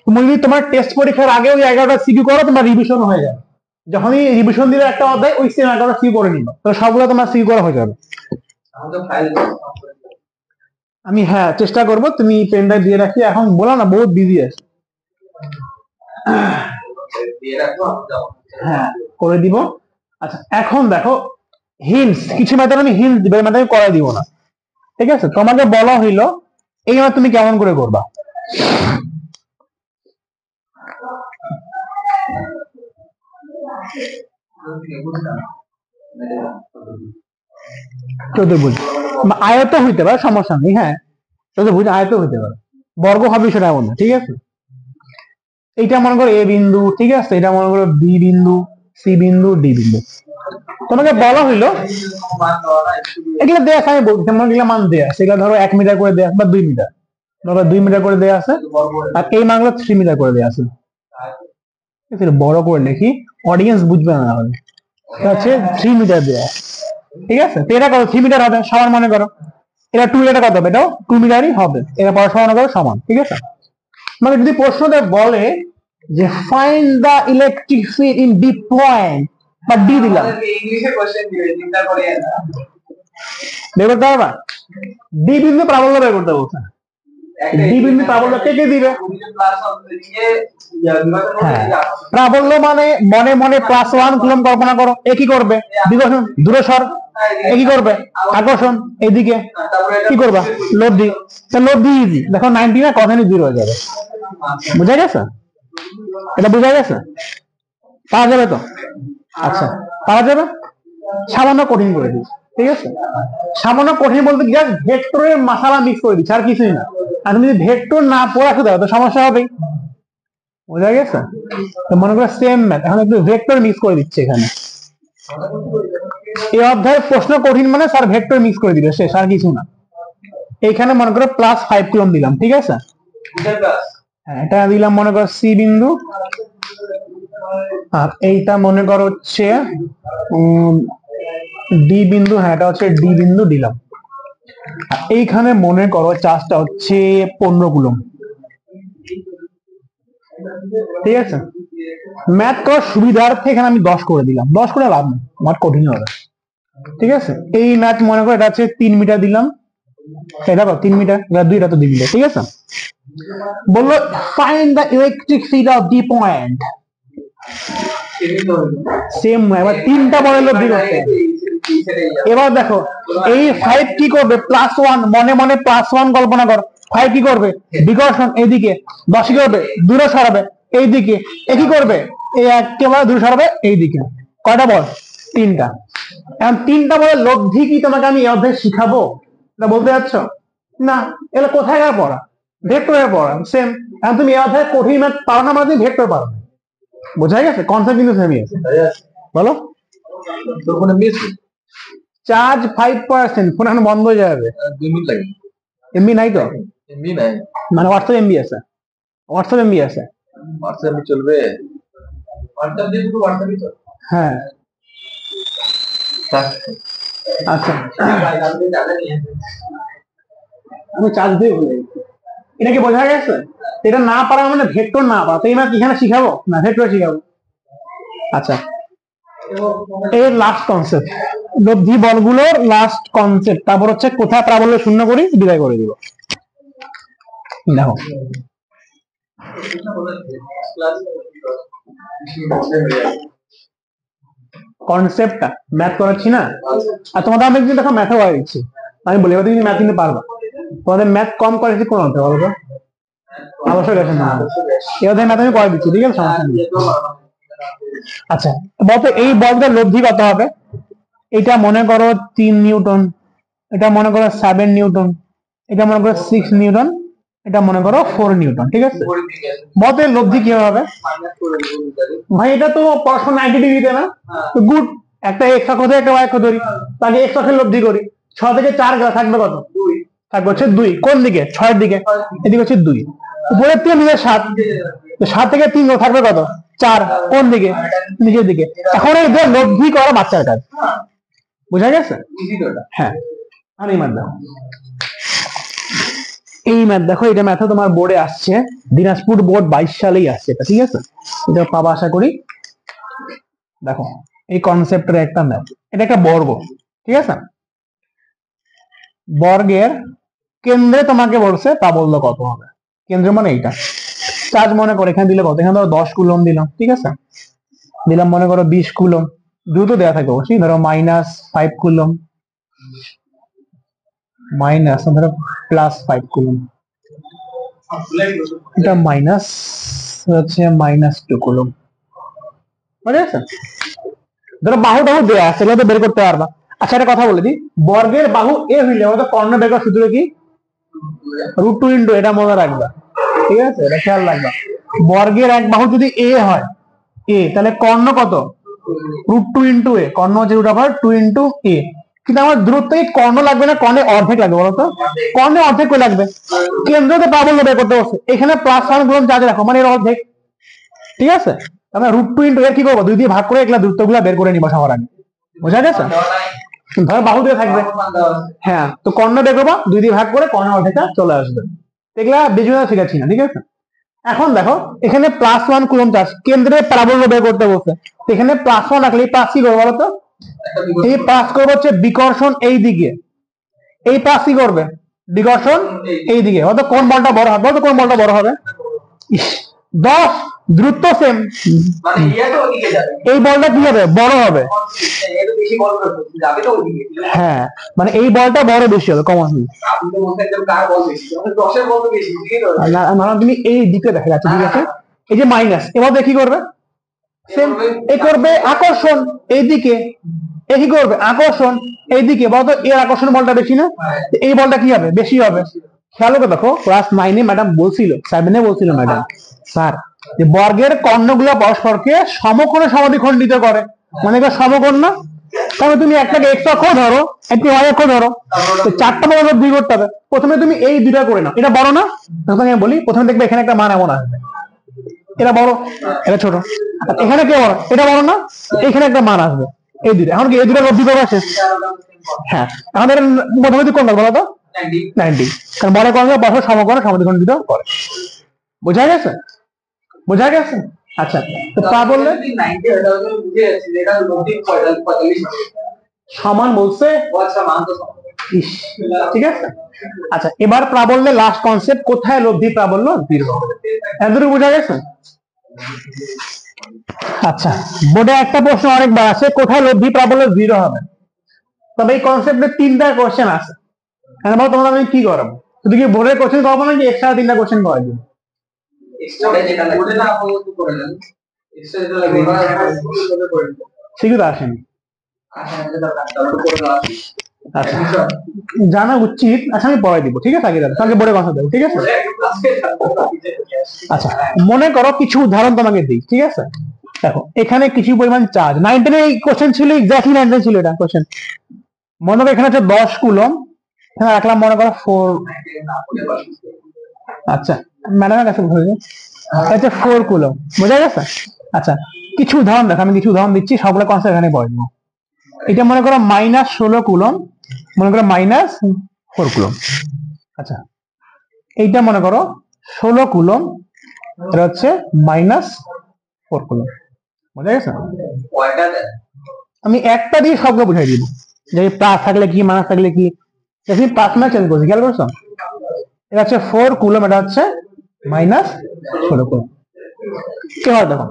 তুমি যদি তোমার টেস্ট পরীক্ষার আগে ওই 11টা সিকিউ করো, তোমার রিভিশন হয়ে যাবে। যখনই রিভিশন দিলে একটা অধ্যায় ওই সেম 11টা সিকিউ করে নিবা, তো সবগুলো তোমার সিকিউ করা হয়ে যাবে। আমাদের ফাইল আমি হ্যাঁ চেষ্টা করব, তুমি পেন ড্রাইভ দিয়ে রাখি, এখন বলো না বহুত বিজি আছে। দিয়ে রাখবো আমরা। হ্যাঁ করে দিব। আচ্ছা এখন দেখো হিন্টস, কিছু ম্যাথের আমি হিন্টস দিব, এই ম্যাথ আমি করাই দিব না, ঠিক আছে? তোমাকে বলা হইলো এই ম্যাথ তুমি কেমন করে করবা। চতুর্ভুজ আয়ত হইতে পারে, সমস্যা নেই, হ্যাঁ চতুর্ভুজ আয়ত হইতে পারে, বর্গ হবে সেটা এমন না, ঠিক আছে? এইটা মনে করো এ বিন্দু, ঠিক আছে? এটা মনে করো বি বিন্দু, সি বিন্দু, ডি বিন্দু। তোমাকে বলা হইলো এগুলো দেয়া আছে, আমি বলছি তোমার এগুলো মান দেয়া আছে, এগুলো ধরো 1 মিটার করে দেয়া আছে বা 2 মিটার, ধরো 2 মিটার করে দেয়া আছে, আর এই মানগুলো 3 মিটার করে দেয়া আছে। বড় করে লিখি, অডিয়েন্স বুঝবে না, হলে হচ্ছে 3 মিটার দেয়া, ঠিক আছে? তো এটা কত 3 মিটার হবে, সমান মনে করো। এটা 2, এটা কত হবে? এটাও 2 মিটারই হবে, এটা পড়াশোনা মনে করো সমান, ঠিক আছে? মানে যদি প্রশ্নতে বলে যে find the electric field in D point, বা ডি দিলাম, ইংলিশে কোশ্চেন দিবে, চিন্তা করে না। বের করতে পারবা? ডি বিন্দু প্রাবল্য বের করতে বলছে, ডি বিন্দু প্রাবল্য কে কে দিবে? হ্যাঁ প্রাবল্য মানে মনে মনে +1 কুলম্ব কল্পনা করো, এ কি করবে? বিকর্ষণ, দূরসর, এ কি করবে? আকর্ষণ, এদিকে কি করবা? লব্ধি, লব্ধি ইজি, দেখো 90 না কখনই 0 হয়ে যাবে, বুঝা গেছে? এটা বুঝা গেছে? পাওয়া যাবে তো? আচ্ছা পাওয়া যাবে, সামান্য কঠিন করে দিচ্ছি, ঠিক আছে? সামান্য কঠিন বলতে কি, জাস্ট ভেক্টরের মশালা মিক্স করে দিচ্ছি, আর কিছুই না। আর তুমি যদি ভেক্টর না পড়াতে দাও তো সমস্যা হবে, বোঝা গেছে? তো মনে করো সেম ম্যাথ, এখন একটু ভেক্টর মিক্স করে দিচ্ছে এখানে। এই অধ্যায়ের প্রশ্ন কঠিন মানে স্যার ভেক্টর মিক্স করে দিবে, শেষ, আর কিছু না। এইখানে মনে করো +5 কুলম্ব দিলাম, ঠিক আছে? হ্যাঁ এটা দিলাম মনে করো সি বিন্দু, আর এইটা মনে করো হচ্ছে ডি বিন্দু, হ্যাঁ এটা হচ্ছে ডি বিন্দু দিলাম। এইখানে মনে করো চার্জটা হচ্ছে 15 কুলম্ব, ঠিক আছে? ম্যাথ করার সুবিধার্থে এখানে আমি 10 করে দিলাম, 10 করে লাভ নেই, ম্যাথ কঠিন হবে, ঠিক আছে? এই ম্যাথ মনে করো এটা হচ্ছে 3 মিটার দিলাম, এটা কত 3 মিটার, এটা 2, এটা তো 2 মিটার, ঠিক আছে? বললো find the electric field of D point, same এবার 3টা বড় লব্ধি করতে হবে। এবার দেখো এই 5 কি করবে? +1, মনে মনে +1 কল্পনা করো, 5 কি করবে? বিকর্ষণ, এইদিকে 10 কি করবে? দূরে সরাবে, এইদিকে এ কি করবে? এই একেবারে দূরে সরাবে এইদিকে। কয়টা বল? 3টা। এখন 3টা বলে লব্ধি কি তোমাকে আমি এই অধ্যায়ে শিখাবো না বলতে যাচ্ছ? না, এগুলো কোথায়কার পড়া? ভেক্টরের পড়া, সেম। এখন তুমি এই অধ্যায়ে কঠিন ম্যাথ পারো না মানে তুমি ভেক্টর পারো না, বোঝা গেছে? কনসেপ্ট কিন্তু সেমই আছে, বলো? তোর ফোনে মিস চার্জ 5%, ফোন এখন বন্ধ হয়ে যাবে, 2 মিনিট লাগে। এমবি নাই তো, এমবি নাই, মানে হোয়াটসঅ্যাপ এমবি আছে, হোয়াটসঅ্যাপ এমবি আছে, হোয়াটসঅ্যাপ চলবে, হোয়াটসঅ্যাপ দিয়ে তো হোয়াটসঅ্যাপই চলবে। হ্যাঁ আচ্ছা আমি চার্জ দিয়ে ভুলে গেছি, এটা কি বোঝা গেছে? এটা না পারা মানে ভেক্টর না পারা, তো এই ম্যাথ এখানে শিখাবো না, ভেক্টর শিখাবো। আচ্ছা এর লাস্ট কনসেপ্ট, লব্ধি বলগুলোর লাস্ট কনসেপ্ট, তারপর হচ্ছে কোথায় প্রাবল্য শূন্য করি বিদায় করে দিব। দেখো কনসেপ্টটা ম্যাথ করাচ্ছি না, আর তোমাদের আমি একদিন দেখো ম্যাথও করা দিচ্ছি, আমি বলি এবার তুমি ম্যাথ নিতে পারবা, তোমাদের ম্যাথ কম করেছি কোন অর্থে বলো তো? অবশ্যই গেছেন না, এবার ম্যাথ আমি করে দিচ্ছি, ঠিক আছে, সমস্যা নেই। আচ্ছা বলতো এই বলটার লব্ধি কত হবে? এটা মনে করো 3 নিউটন, এটা মনে করো 7 নিউটন, এটা মনে করো 6 নিউটন, এটা মনে করো 4 নিউটন, ঠিক আছে? বলতো এর লব্ধি কি হবে? ভাই এটা তো পরস্পর 90 ডিগ্রিতে না, তো গুড, একটা এক্স অক্ষ ধরে একটা ওয়াই অক্ষ ধরি, তাহলে এক্স অক্ষের লব্ধি করি, 6 থেকে 4 গেলে থাকবে কত? থাকবে হচ্ছে 2। কোন দিকে? 6 এর দিকে, এদিকে হচ্ছে 2। উপরের 3 নিচে 7, তো 7 থেকে 3 গেলে থাকবে কত? 4। কোন দিকে? নিচের দিকে। এখন এই লব্ধি করা বাচ্চার কাজ, বুঝা গেছে? হ্যাঁ, আর এই ম্যাথ দেখো, এই ম্যাথ দেখো, এটা ম্যাথ তোমার বোর্ডে আসছে, দিনাজপুর বোর্ড 22 সালেই আসছে এটা, ঠিক আছে? এটা পাবা আশা করি। দেখো এই কনসেপ্টের একটা ম্যাথ, এটা একটা বর্গ, ঠিক আছে? বর্গের কেন্দ্রে তোমাকে বলছে প্রাবল্য কত হবে। কেন্দ্র মানে এইটা, চার্জ মনে করো এখানে দিলে কত? এখানে ধরো 10 কুলম দিলাম, ঠিক আছে? দিলাম মনে করো 20 কুলম, দ্রুত দেওয়া থাকবে অবশ্যই, ধরো -5 কুলম, মাইনাস ধরো +5 কুলম, এটা মাইনাস হচ্ছে -2 কুলম, বুঝা গেছে? ধরো বাহু দেওয়া আছে, এগুলো তো বের করতে পারবা। আচ্ছা একটা কথা বলে দিই, বর্গের বাহু এ হইলে আমাদের কর্ণ বের করার সূত্র কি? √2 ইন্টু, এটা মনে রাখবা, ঠিক আছে? এটা খেয়াল রাখবা, বর্গের এক বাহু যদি এ হয়, এ, তাহলে কর্ণ কত? √2 ইন্টু এ, কর্ণ হচ্ছে √2 ইন্টু এ। কিন্তু আমার দূরত্ব কর্ণ লাগবে না, কর্ণে অর্ধেক লাগবে, বলতো? কর্ণে অর্ধেক করে লাগবে, কেন্দ্রতে প্রাবল্য বের করতে বসে, এখানে +1 গুণ চার্জ রাখো, মানে এর অর্ধেক, ঠিক আছে? আমরা √2 ইন্টু এর কি করবো? 2 দিয়ে ভাগ করে এগুলা দূরত্ব গুলা বের করে নিবো সবার আগে, বোঝা গেছে? ধরো বাহু দিয়ে থাকবে, হ্যাঁ, তো কর্ণ বের করবো, 2 দিয়ে ভাগ করে কর্ণের অর্ধেকটা চলে আসবে, এগুলা বিজুনা শিখাচ্ছি না, ঠিক আছে? এখন দেখো এখানে +1 কুলম চার্জ, কেন্দ্রে প্রাবল্য বের করতে বসে, এখানে +1 রাখলে প্লাস কি করবো বলতো? এই প্লাস করবো হচ্ছে বিকর্ষণ এই দিকে, এই প্লাস কি করবে? বিকর্ষণ এই দিকে, বলতো কোন বলটা বড় হবে? বলতো কোন বলটা বড় হবে? 10, দ্রুত সেম, এই বলটা কি হবে? বড় হবে, হ্যাঁ, মানে এই বলটা বড় বেশি হবে, কমন। তুমি এই দিকে দেখা যাচ্ছে, ঠিক আছে? এই যে মাইনাস, এবার কি করবে? সেম, এ করবে আকর্ষণ এইদিকে, এ কি করবে? আকর্ষণ এইদিকে, বলতো এর আকর্ষণ বলটা বেশি না, এই বলটা কি হবে? বেশি হবে। খেয়াল করে দেখো, ক্লাস 9-এ ম্যাডাম বলছিল, 7-এ বলছিল ম্যাডাম, স্যার যে বর্গের কর্ণগুলো পরস্পরকে সমকোণে সমাদ্বিখণ্ডিত করে, মানে এটা সমকোণ না? তাহলে তুমি একটাকে এক্স অক্ষ ধরো, একটি ওয়াই অক্ষ ধরো, তো 4টা মান দুই করতে হবে। প্রথমে তুমি এই দুইটা করে নাও, এটা বড় না? তখন আমি বলি প্রথমে দেখবে এখানে একটা মান এমন আসবে, এটা বড়, এটা ছোট, এখানে কে বড়? এটা বড় না? এখানে একটা মান আসবে, এই দুইটা। এখন কি এই দুইটা লব্ধি পাওয়া শেষ? হ্যাঁ, আমাদের মধ্যবর্তী কোনটা বলো তো? 90, কারণ বড় কোণকে পরস্পর সমকোণে সমাদ্বিখণ্ডিত করে, বোঝা গেছে? বোঝা গেছে? আচ্ছা, তো প্রাবল্য সমান বলছে, ঠিক আছে? আচ্ছা, এবার প্রাবল্যের লাস্ট কনসেপ্ট, কোথায় লব্ধি প্রাবল্য 0 হবে, এতটুকু বোঝা গেছে? আচ্ছা, বোর্ডে একটা প্রশ্ন অনেকবার আছে, কোথায় লব্ধি প্রাবল্য 0 হবে? তবে এই কনসেপ্টে 3টা কোশ্চেন আছে, এখন বলো তোমরা আমি কি করাবো? শুধু কি বোর্ডের কোশ্চেন করবো নাকি এক্সট্রা 3টা কোশ্চেন করার জন্য? সেগুলো আসেনি, আচ্ছা জানা উচিত। আচ্ছা আমি পড়াই দিব, ঠিক আছে? আগে তাহলে বোর্ডে কথা দেবো, ঠিক আছে? আচ্ছা, মনে করো কিছু উদাহরণ তোমাকে দিই, ঠিক আছে? দেখো এখানে কিছু পরিমাণ চার্জ, 19 এই কোশ্চেন ছিল, এক্স্যাক্টলি 19 ছিল এটা কোশ্চেন। মনে করো এখানে হচ্ছে 10 কুলম, এখানে রাখলাম মনে করো 4, আচ্ছা ম্যাডামের কাছে আচ্ছা 4 কুলম, বোঝা গেছে? আচ্ছা কিছু উদাহরণ দেখো, আমি কিছু উদাহরণ দিচ্ছি, সবগুলো কনসেপ্ট এখানে পড়বো। এটা মনে করো -16 কুলম, মনে করো -4 কুলম, আচ্ছা এইটা মনে করো 16 কুলম, এটা হচ্ছে -4 কুলম, বোঝা গেছে? আমি একটা দিয়ে সবগুলো বুঝাই দিব, যে প্লাস থাকলে কি, মাইনাস থাকলে কি, তুমি প্লাস মাইনাস চেঞ্জ করছি, খেয়াল করছো? এটা হচ্ছে 4 কুলম, এটা হচ্ছে মাইনাস 16 কুলম্ব। কি হয় দেখো,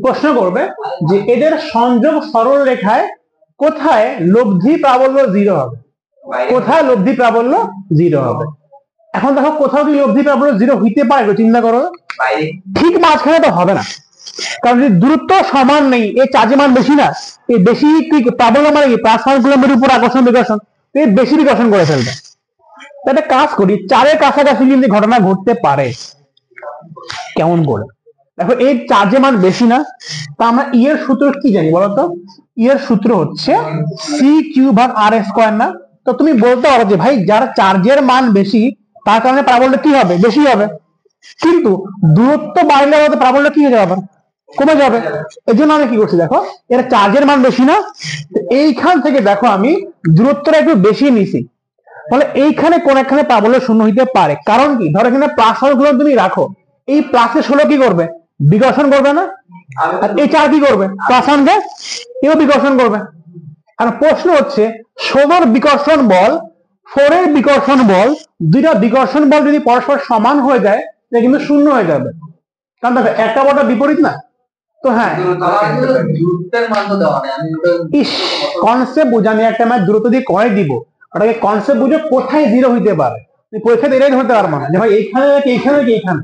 প্রশ্ন করবে যে এদের সংযোগ সরল রেখায় কোথায় লব্ধি প্রাবল্য 0 হবে, কোথায় লব্ধি প্রাবল্য 0 হবে। এখন দেখো কোথাও কি লব্ধি প্রাবল্য 0 হইতে পারে, চিন্তা করো। ঠিক মাঝখানে তো হবে না, কারণ যদি দূরত্ব সমান নেই, এই চার্জের মান বেশি না, এই বেশি প্রাবল্য মানে কি প্লাস 1 কুলম্বের উপর আকর্ষণ বিকর্ষণ, এই বেশি বিকর্ষণ করে ফেলবে। একটা কাজ করি, চারের কাছাকাছি কিন্তু ঘটনা ঘটতে পারে। কেমন করে দেখো, এই চার্জের মান বেশি না, তা আমরা ই এর সূত্র কি জানি বলতো? ই এর সূত্র হচ্ছে সি কিউ ভাগ আর স্কয়ার না? তো তুমি বলতে পারো যে ভাই যার চার্জের মান বেশি তার কারণে প্রাবল্য কি হবে, বেশি হবে। কিন্তু দূরত্ব বাড়লে হয়তো প্রাবল্য কি হয়ে যাবে, কমে যাবে। এই জন্য আমি কি করছি দেখো, এর চার্জের মান বেশি না, এইখান থেকে দেখো আমি দূরত্বটা একটু বেশি নিছি, ফলে এইখানে কোন একখানে প্রাবল্য শূন্য হইতে পারে। কারণ কি, ধরো এখানে প্লাস গুলো তুমি রাখো, এই প্লাসে 16 কি করবে, বিকর্ষণ করবে না? আর এই 4 কি করবে, প্লাস 1 কে এও বিকর্ষণ করবে। আর প্রশ্ন হচ্ছে 16 বিকর্ষণ বল 4 এর বিকর্ষণ বল, দুইটা বিকর্ষণ বল যদি পরস্পর সমান হয়ে যায় তাহলে কিন্তু শূন্য হয়ে যাবে, কারণ দেখো একটা বলটা বিপরীত না। তো হ্যাঁ, কনসেপ্ট বুঝে আমি একটা ম্যাচ দূরত্ব দিয়ে করে দিব, ওটাকে কনসেপ্ট বুঝে কোথায় 0 হইতে পারে। পরীক্ষাতে এটাই ধরতে পারবো না যে ভাই এইখানে নাকি এইখানে নাকি এইখানে,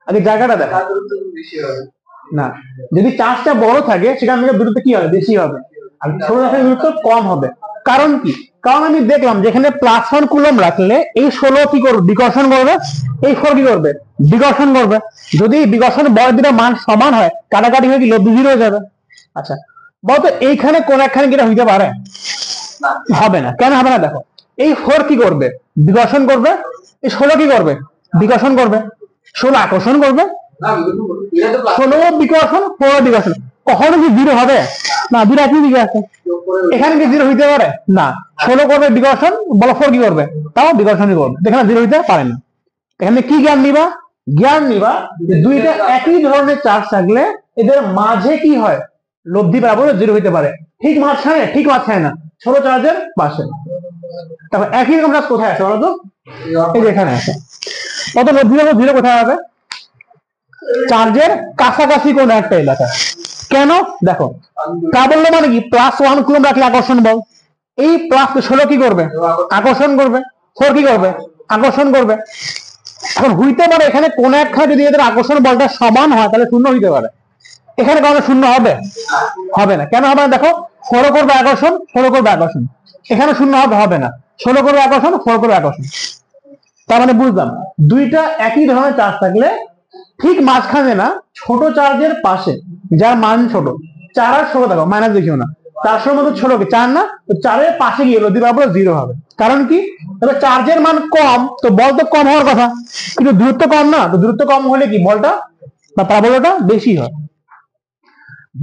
আগে জায়গাটা দেখা না। যদি চার্জটা বড় থাকে সেখান থেকে দূরত্ব কি হবে, বেশি হবে, আর ছোট রাখলে দূরত্ব কম হবে। কারণ কি, কারণ আমি দেখলাম যেখানে প্লাস 1 কুলম্ব রাখলে এই 16 কি করবে, বিকর্ষণ করবে, এই 4 কি করবে, বিকর্ষণ করবে। যদি বিকর্ষণ বল দুটো মান সমান হয়, কাটাকাটি হয়ে কি লব্ধি 0 হয়ে যাবে। আচ্ছা বলতো এইখানে কোন একখানে কিটা হইতে পারে, হবে না। কেন হবে না দেখো, এই 4 কি করবে, বিকর্ষণ করবে, এই 16 কি করবে, বিকর্ষণ করবে, 16 আকর্ষণ করবে, 16 বিকর্ষণ 4 বিকর্ষণ, কখনো কি 0 হবে না? 2 একই দিকে আছে, এখানে কি 0 হইতে পারে না। 16 করবে বিকর্ষণ, বলো 4 কি করবে, তাও বিকর্ষণই করবে, এখানে 0 হইতে পারে না। এখানে কি জ্ঞান নিবা, জ্ঞান নিবা যে দুইটা একই ধরনের চার্জ থাকলে এদের মাঝে কি হয়, লব্ধি প্রাবল্য 0 হইতে পারে। ঠিক মাঝখানে, ঠিক মাঝখানে না, ছোট চার্জের পাশে। তারপর একই রকম চার্জ কোথায় আছে বলতো, এই যে এখানে আছে। কত লব্ধি প্রাবল্য 0 কোথায় হবে, চার্জের কাছাকাছি কোন একটা এলাকা। কেন দেখো, প্রাবল্য মানে কি প্লাস 1 কুলম্ব রাখলে আকর্ষণ বল, এই প্লাস 16 কি করবে, আকর্ষণ করবে, 4 কি করবে, আকর্ষণ করবে। এখন হইতে পারে এখানে কোন একখানে যদি এদের আকর্ষণ বলটা সমান হয় তাহলে শূন্য হইতে পারে, এখানে কোনো শূন্য হবে, হবে না। কেন হবে না দেখো, 16 করবে আকর্ষণ, 16 করবে আকর্ষণ, এখানে শূন্য হবে, হবে না। 16 করবে আকর্ষণ, 4 করবে আকর্ষণ। তার মানে বুঝলাম দুইটা একই ধরনের চার্জ থাকলে ঠিক মাঝখানে না, ছোট চার্জের পাশে যার মান ছোট, 4 আর 16 দেখো মাইনাস দেখিও না, 400 মধ্যে ছোট কি 4 না, তো 4 এর পাশে গিয়ে লব্ধি প্রাবল্য 0 হবে। কারণ কি, তবে চার্জের মান কম তো বল তো কম হওয়ার কথা, কিন্তু দূরত্ব কম না, তো দূরত্ব কম হলে কি বলটা বা প্রাবল্যটা বেশি হয়।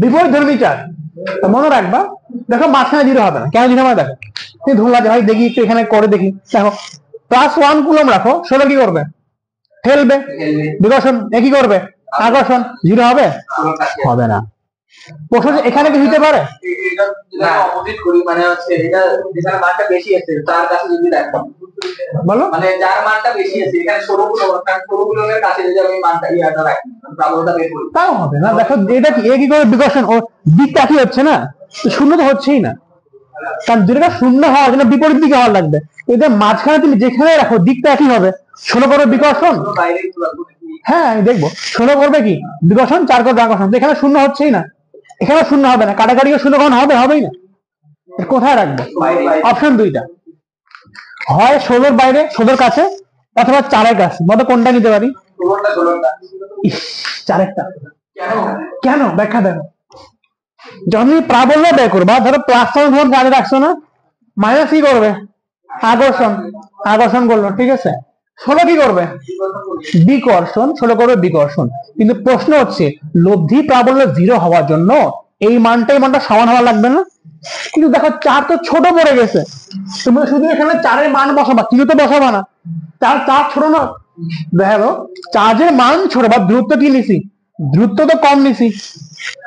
বিপরীত ধর্মী চার্জ মনে রাখবা, দেখো মাঝখানে 0 হবে না, কেন 0 হবে দেখো, তুমি ধরলা যে ভাই দেখি একটু এখানে করে দেখি, দেখো প্লাস 1 কুলম্ব রাখো, 16 কি করবে, ফেলবে, বিকর্ষণ, একই করবে, আকর্ষণ, 0 হবে, হবে না। প্রশ্ন এখানে কি হইতে পারে, মানে হচ্ছে এটা যেখানে মানটা বেশি আছে তার কাছে যদি দেখো, বলো মানে যার মানটা বেশি আছে এখানে 16 কুলম্বের কাছে যদি আমি মানটা ইয়াটা রাখি, প্রাবল্যটা বের করি, তাও হবে না। দেখো এটা কি একই করে বিকর্ষণ, ও দিকটা কি হচ্ছে না, শূন্য তো হচ্ছেই না, কারণ যেটা শূন্য হওয়ার জন্য বিপরীত দিকে হওয়ার লাগবে। এটা মাঝখানে তুমি যেখানে রাখো দিকটা একই হবে, 16 করবে বিকর্ষণ, হ্যাঁ আমি দেখবো 16 করবে কি বিকর্ষণ, 4 করবে আকর্ষণ, এখানে শূন্য হচ্ছেই না, এখানে শূন্য হবে না, কাটাকাটি শূন্য কখন হবে, হবেই না। কোথায় রাখবো, অপশন দুইটা, হয় 16 বাইরে 16 কাছে, অথবা 4 কাছে, মতো কোনটা নিতে পারি, 4টা। কেন ব্যাখ্যা দেখো, যখন তুমি প্রাবল্য বের করবা, ধরো প্লাস 1 ধরুন কাজে রাখছো না, মাইনাস কি করবে, আকর্ষণ, আকর্ষণ করলো, ঠিক আছে। 16 কি করবে, বিকর্ষণ, 16 করবে বিকর্ষণ। কিন্তু প্রশ্ন হচ্ছে লব্ধি প্রাবল্য 0 হওয়ার জন্য এই মানটা সমান হওয়া লাগবে না। কিন্তু দেখো 4 তো ছোট পড়ে গেছে, তুমি শুধু এখানে 4 এর মান বসাবা, কিন্তু তো বসাবা না, 4 ছোট না, দেখো চার্জের মান ছোট বা দূরত্ব কি নিছি, দূরত্ব তো কম নিছি,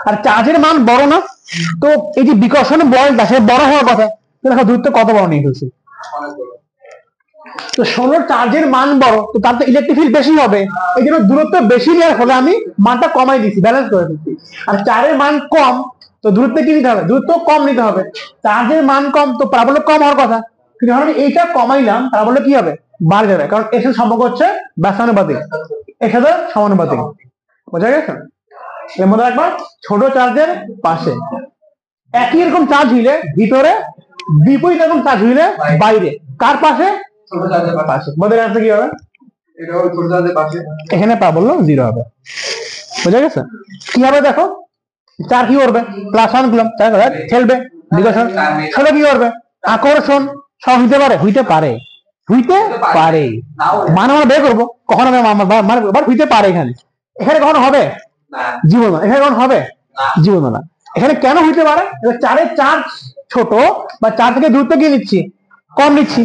আর চার্জের মান বড় না, তো এই যে বিকর্ষণ বলটা সে বড় হওয়ার কথা, দেখো দূরত্ব কত বড় নিয়ে ফেলছি। তো 16 চার্জের মান বড়, তো তার তো ইলেকট্রিক ফিল্ড বেশি হবে, এই জন্য দূরত্ব বেশি নেওয়ার ফলে আমি মানটা কমাই দিচ্ছি, ব্যালেন্স করে দিচ্ছি। আর 4 এর মান কম, তো দূরত্ব কি নিতে হবে, দূরত্ব কম নিতে হবে। চার্জের মান কম, তো প্রাবল্য কম হওয়ার কথা, কিন্তু যখন আমি এইটা কমাইলাম প্রাবল্য কি হবে, বাড়ে যাবে, কারণ এর সাথে সম্পর্ক হচ্ছে ব্যাসানুপাতিক, এর সাথে সমানুপাতিক। বোঝা গেছে? এর মধ্যে একবার ছোট চার্জের পাশে একই রকম চার্জ হইলে ভিতরে, বিপরীত রকম চার্জ হইলে বাইরে, কার পাশে, ছোট চার্জের পাশে। বোঝা গেছে কি হবে, এটা হলো ছোট চার্জের পাশে, এখানে প্রাবল্য 0 হবে। বোঝা গেছে? কি হবে দেখো, 4 কি করবে, +1 কুলম্ব, তাই না, ঠেলবে, বিকর্ষণ। 16 কি করবে, আকর্ষণ। সব হইতে পারে, হইতে পারে, হইতে পারে, মানে আমরা বের করবো কখন হবে, মানে হইতে পারে। এখানে এখানে কখনো হবে জীবন না, এখানে কখন হবে জীবন না। এখানে কেন হইতে পারে, 4 এর চার্জ ছোট, বা 4 থেকে দূরত্ব কি নিচ্ছি, কম নিচ্ছি,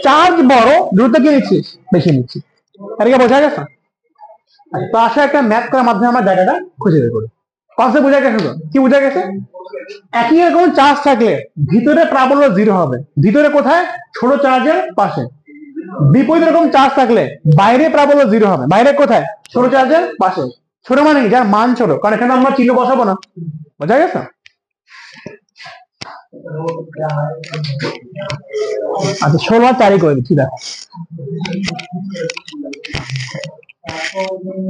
চার্জ বড়, দূরত্ব কি নিচ্ছি, বেশি নিচ্ছি। এটাকে বোঝা গেছে? তো আসলে একটা ম্যাথ করার মাধ্যমে আমরা জায়গাটা খুঁজে বের করি। কনসেপ্ট বোঝা গেছে তো? কি বোঝা গেছে? একই রকম চার্জ থাকলে ভিতরে প্রাবল্য 0 হবে, ভিতরে কোথায়, ছোট চার্জের পাশে। বিপরীত রকম চার্জ থাকলে বাইরে প্রাবল্য 0 হবে, বাইরে কোথায়, ছোট চার্জের পাশে। ছোট মানে কি, যার মান ছোট, কারণ এখানে আমরা চিহ্ন বসাবো না। বোঝা গেছে? আচ্ছা 16 আর 4 করে দিচ্ছি, দেখো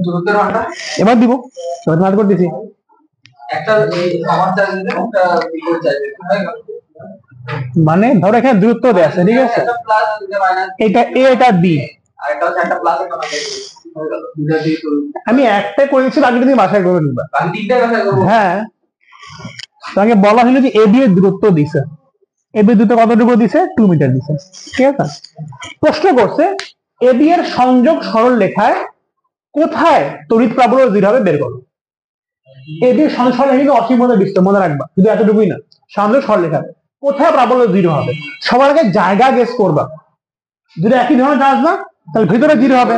দূরত্বের মানটা এবার দিব, এবার ম্যাথ করতেছি। একটা সমান চার্জ দিলে একটা বিপরীত চার্জ দিলে, মানে ধরো এখানে দূরত্ব দেয়া আছে, ঠিক আছে, একটা প্লাস দুটো মাইনাস, এটা এ এটা বি, আর একটা হচ্ছে একটা প্লাস একটা মাইনাস, দুটো দিয়ে তো আমি একটাই করে দিচ্ছি, বাকি তুমি বাসায় করে নিবা। বাকি তিনটা কথা করব। হ্যাঁ, তোমাকে বলা হলো যে এবি এর দূরত্ব দিছে, এবি এর দূরত্ব কতটুকু দিছে, 2 মিটার দিছে, ঠিক আছে। প্রশ্ন করছে এবি এর সংযোগ সরল রেখায় কোথায় তড়িৎ প্রাবল্য 0 হবে বের করো। এবি এর সংযোগ সরল রেখা কিন্তু অসীম মধ্যে বিস্তৃত, মনে রাখবা, শুধু এতটুকুই না, সংযোগ সরল রেখা কোথায় প্রাবল্য 0 হবে, সবার আগে জায়গা গেস করবা। যদি একই ধরনের চার্জ না, তাহলে ভিতরে 0 হবে,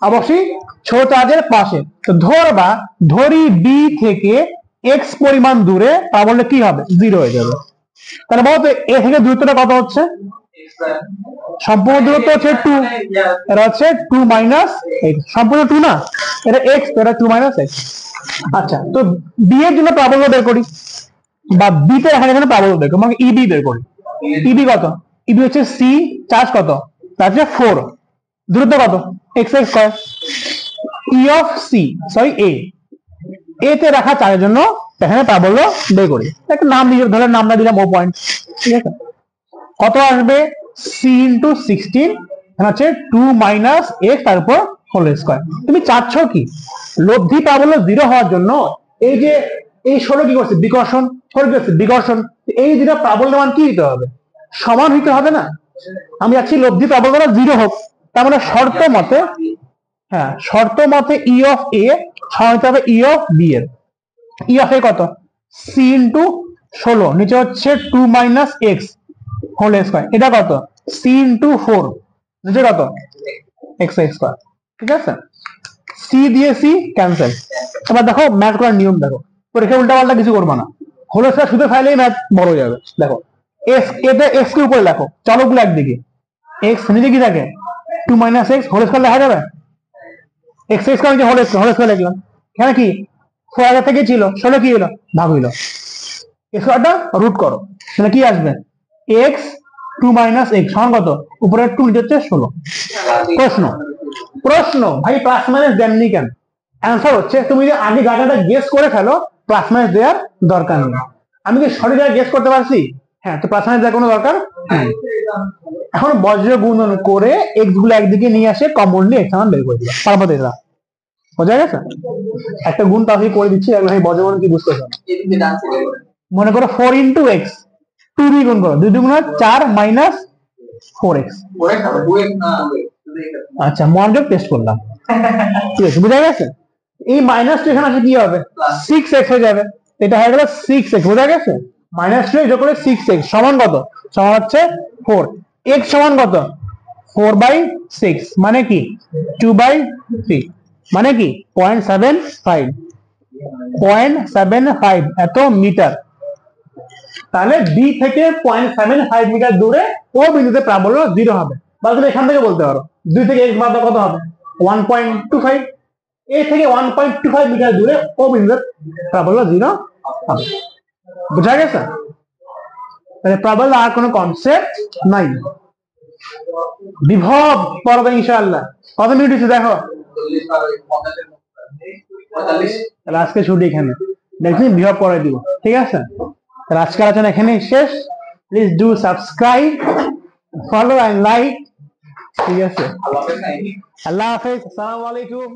অবশ্যই ছোট চার্জের পাশে। তো ধরবা, ধরি বি থেকে এক্স পরিমাণ দূরে, প্রাবল্য কি হবে, 0 হয়ে যাবে। তাহলে বলতো এ থেকে দূরত্বটা কত হচ্ছে, সম্পূর্ণ দূরত্ব হচ্ছে 2, এটা হচ্ছে 2 মাইনাস এক্স, সম্পূর্ণ 2 না, এটা এক্স, এটা 2 মাইনাস এক্স। আচ্ছা, তো বি এর জন্য প্রাবল্য বের করি, বা বি তে এখানে এখানে প্রাবল্য বের করি, মানে ইবি বের করি। ইবি কত, ইবি হচ্ছে সি, চার্জ কত, তার হচ্ছে 4, দূরত্ব কত, X X square, E of C, sorry এ তে রাখা চারের জন্য এখানে প্রাবল্য বের করি। একটা নাম দিয়ে ধরে নামটা দিলাম ও পয়েন্ট, ঠিক আছে। কত আসবে, সি ইন্টু 16, এখানে হচ্ছে 2 মাইনাস এক্স, তারপর হোল স্কয়ার। তুমি চাচ্ছ কি, লব্ধি প্রাবল্য 0 হওয়ার জন্য এই যে এই 16 কি করছে, বিকর্ষণ, 4 কি করছে, বিকর্ষণ, এই দুটো প্রাবল্য মান কি দিতে হবে, সমান হইতে হবে না। আমি চাচ্ছি লব্ধি প্রাবল্যটা 0 হোক, তার মানে শর্ত মতে, হ্যাঁ শর্ত মতে ই অফ এ সমান হতে হবে ই অফ বি এর। ই অফ এ কত, সি ইন্টু 16, নিচে হচ্ছে 2 মাইনাস এক্স হোল স্কয়ার, এটা কত, সি ইন্টু 4, নিচে কত, এক্স স্কয়ার, ঠিক আছে। সি দিয়ে সি ক্যান্সেল। এবার দেখো ম্যাথ করার নিয়ম দেখো, পরীক্ষা উল্টা পাল্টা কিছু করবা না, হোল স্কয়ার শুধু ফাইলেই ম্যাথ বড় হয়ে যাবে। দেখো এক্স, এতে এক্স কে উপরে লেখো, চলকগুলো একদিকে, এক্স নিচে কি থাকে, 2 মাইনাস এক্স হোল স্কয়ার লেখা যাবে, এক্স স্কয়ার নিচে হোল স্কয়ার লিখলাম, এখানে কি 4 আগে থেকে ছিল, 16 কি হলো, ভাগ হইলো, স্কয়ারটা রুট করো, তাহলে কি আসবে, এক্স 2 মাইনাস এক্স সমান কত, উপরে 2 নিচে হচ্ছে 16। প্রশ্ন, প্রশ্ন ভাই প্লাস মাইনাস দেননি কেন, অ্যান্সার হচ্ছে তুমি যদি আগে গাটাটা গেস করে ফেলো, প্লাস মাইনাস দেওয়ার দরকার নেই। আমি কি সঠিক জায়গায় গেস করতে পারছি, হ্যাঁ, তো প্লাস মাইনাস দেওয়ার কোনো দরকার নেই। এখন বজ্র গুণন করে এক্স গুলো একদিকে নিয়ে আসে, কমনলি এক্স মান বের করে দিলাম, তারপর দেখলাম। বোঝা গেছে? একটা গুণ তাহলে করে দিচ্ছি, ভাই বজ্র গুণন কি বুঝতে পারছো, মনে করো 4 ইন্টু এক্স, 2 দিয়ে গুণ করো, 2 গুণ 4 মাইনাস 4x। আচ্ছা মনোযোগ টেস্ট করলাম, ঠিক আছে, বুঝা গেছে। এই মাইনাস 2 এখানে আসে কি হবে, 6x হয়ে যাবে, এটা হয়ে গেল 6x, বোঝা গেছে। মাইনাস 2 যোগ করে 6x সমান কত, সমান হচ্ছে 4, x সমান কত, 4/6, মানে কি 2/3, মানে কি 0.75, 0.75 এত মিটার। তাহলে বি থেকে 0.75 মিটার দূরে ও বিন্দুতে প্রাবল্য 0 হবে। বা তুমি এখান থেকে বলতে পারো 2 থেকে x বাদ দাও, কত হবে 1.25। এ থেকে 1.25 মিটার দূরে ও বিন্দুতে প্যারাবোলা 0 হবে। বুঝা গেছে? তাহলে প্যারাবোলা আর কোনো কনসেপ্ট নাই। বিভব পড়বে ইনশাআল্লাহ। কত মিনিট হচ্ছে দেখো? 45। তাহলে আজকে ছুটি এখানে, দেখবি বিভব পড়াই দিব, ঠিক আছে? তাহলে আজকে আলোচনা এখানে শেষ। Please do subscribe, follow and like, ঠিক আছে? আল্লাহ হাফেজ। আল্লাহ হাফেজ, আসসালামু আলাইকুম।